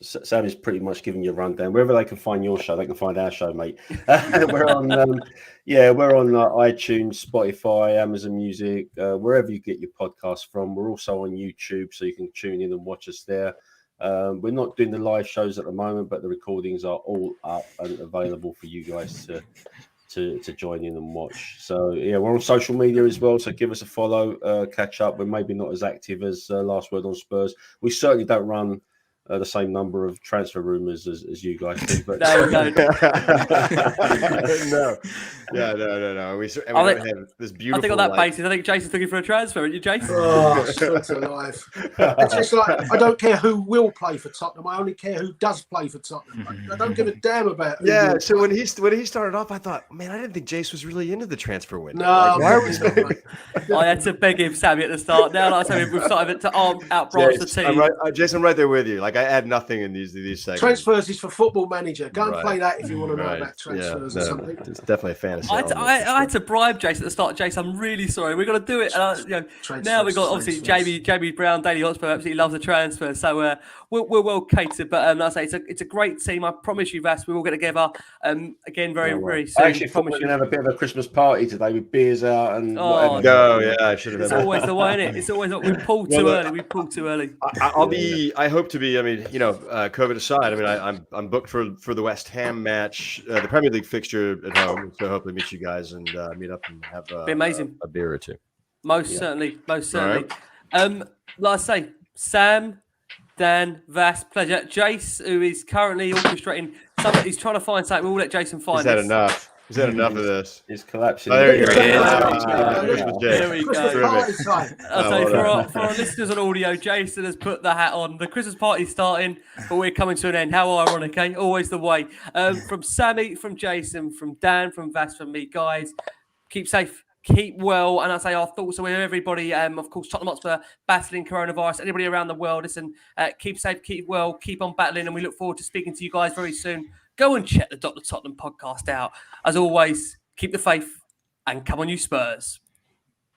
[SPEAKER 4] Sammy's pretty much giving you a rundown. Wherever they can find your show, they can find our show, mate. We're on iTunes, Spotify, Amazon Music, wherever you get your podcasts from. We're also on YouTube, so you can tune in and watch us there. We're not doing the live shows at the moment, but the recordings are all up and available for you guys to join in and watch. So we're on social media as well, so give us a follow, catch up. We're maybe not as active as Last Word on Spurs. We certainly don't run the same number of transfer rumours as you guys do. But
[SPEAKER 1] No.
[SPEAKER 3] no. No. We don't have this beautiful.
[SPEAKER 1] I think on that basis, I think Jason's looking for a transfer, aren't you, Jason?
[SPEAKER 2] Oh, sweet alive. It's just like, I don't care who will play for Tottenham. I only care who does play for Tottenham. I don't give a damn about who
[SPEAKER 3] Yeah,
[SPEAKER 2] will
[SPEAKER 3] so
[SPEAKER 2] play.
[SPEAKER 3] when he started off, I thought, man, I didn't think Jace was really into the transfer window.
[SPEAKER 2] No,
[SPEAKER 3] Like, why was
[SPEAKER 1] I had to beg him, Sammy, at the start. Now, like I said, we've started to outbranch the team.
[SPEAKER 3] Jason, I'm right there with you. Like, I add nothing in these segments.
[SPEAKER 2] Transfers is for Football Manager. Go and
[SPEAKER 3] Right.
[SPEAKER 2] play that if you want to know
[SPEAKER 3] Right.
[SPEAKER 2] about transfers or
[SPEAKER 3] no,
[SPEAKER 2] something.
[SPEAKER 3] It's definitely a fantasy.
[SPEAKER 1] I had to bribe Jason at the start. Jason, I'm really sorry. We're going to do it. Now we've got obviously Jamie Brown, Daily Hotspur, absolutely loves the transfer. So we're well catered. But like I say, it's a great team. I promise you, Vass, we will get together again very soon.
[SPEAKER 4] I actually thought we were going to have a bit of a Christmas party today with beers out and whatever.
[SPEAKER 3] No, yeah, I should have.
[SPEAKER 1] It's always the way, isn't it? It's always we pulled too early. We pulled too early.
[SPEAKER 3] I hope to be. I mean, COVID aside. I mean, I'm booked for the West Ham match, the Premier League fixture at home. So hopefully meet you guys and meet up and have
[SPEAKER 1] Be amazing.
[SPEAKER 3] a beer or two.
[SPEAKER 1] Most certainly.
[SPEAKER 3] Right.
[SPEAKER 1] Like I say, Sam, Dan, Vass, pleasure. Jace, who is currently orchestrating something, he's trying to find something. We'll let Jason find
[SPEAKER 3] Is that
[SPEAKER 1] this.
[SPEAKER 3] enough? Is that enough of this?
[SPEAKER 4] It's collapsing.
[SPEAKER 3] Oh, there you go.
[SPEAKER 1] There we
[SPEAKER 2] Christmas
[SPEAKER 1] go.
[SPEAKER 2] party time.
[SPEAKER 1] I'll say for our listeners on audio, Jason has put the hat on. The Christmas party's starting, but we're coming to an end. How ironic, eh? Always the way. From Sammy, from Jason, from Dan, from Vass, from me, guys, keep safe, keep well. And I say our thoughts are with everybody. Of course, Tottenham Hotspur battling coronavirus. Anybody around the world, listen, keep safe, keep well, keep on battling. And we look forward to speaking to you guys very soon. Go and check the Dr Tottenham podcast out. As always, keep the faith and come on, you Spurs.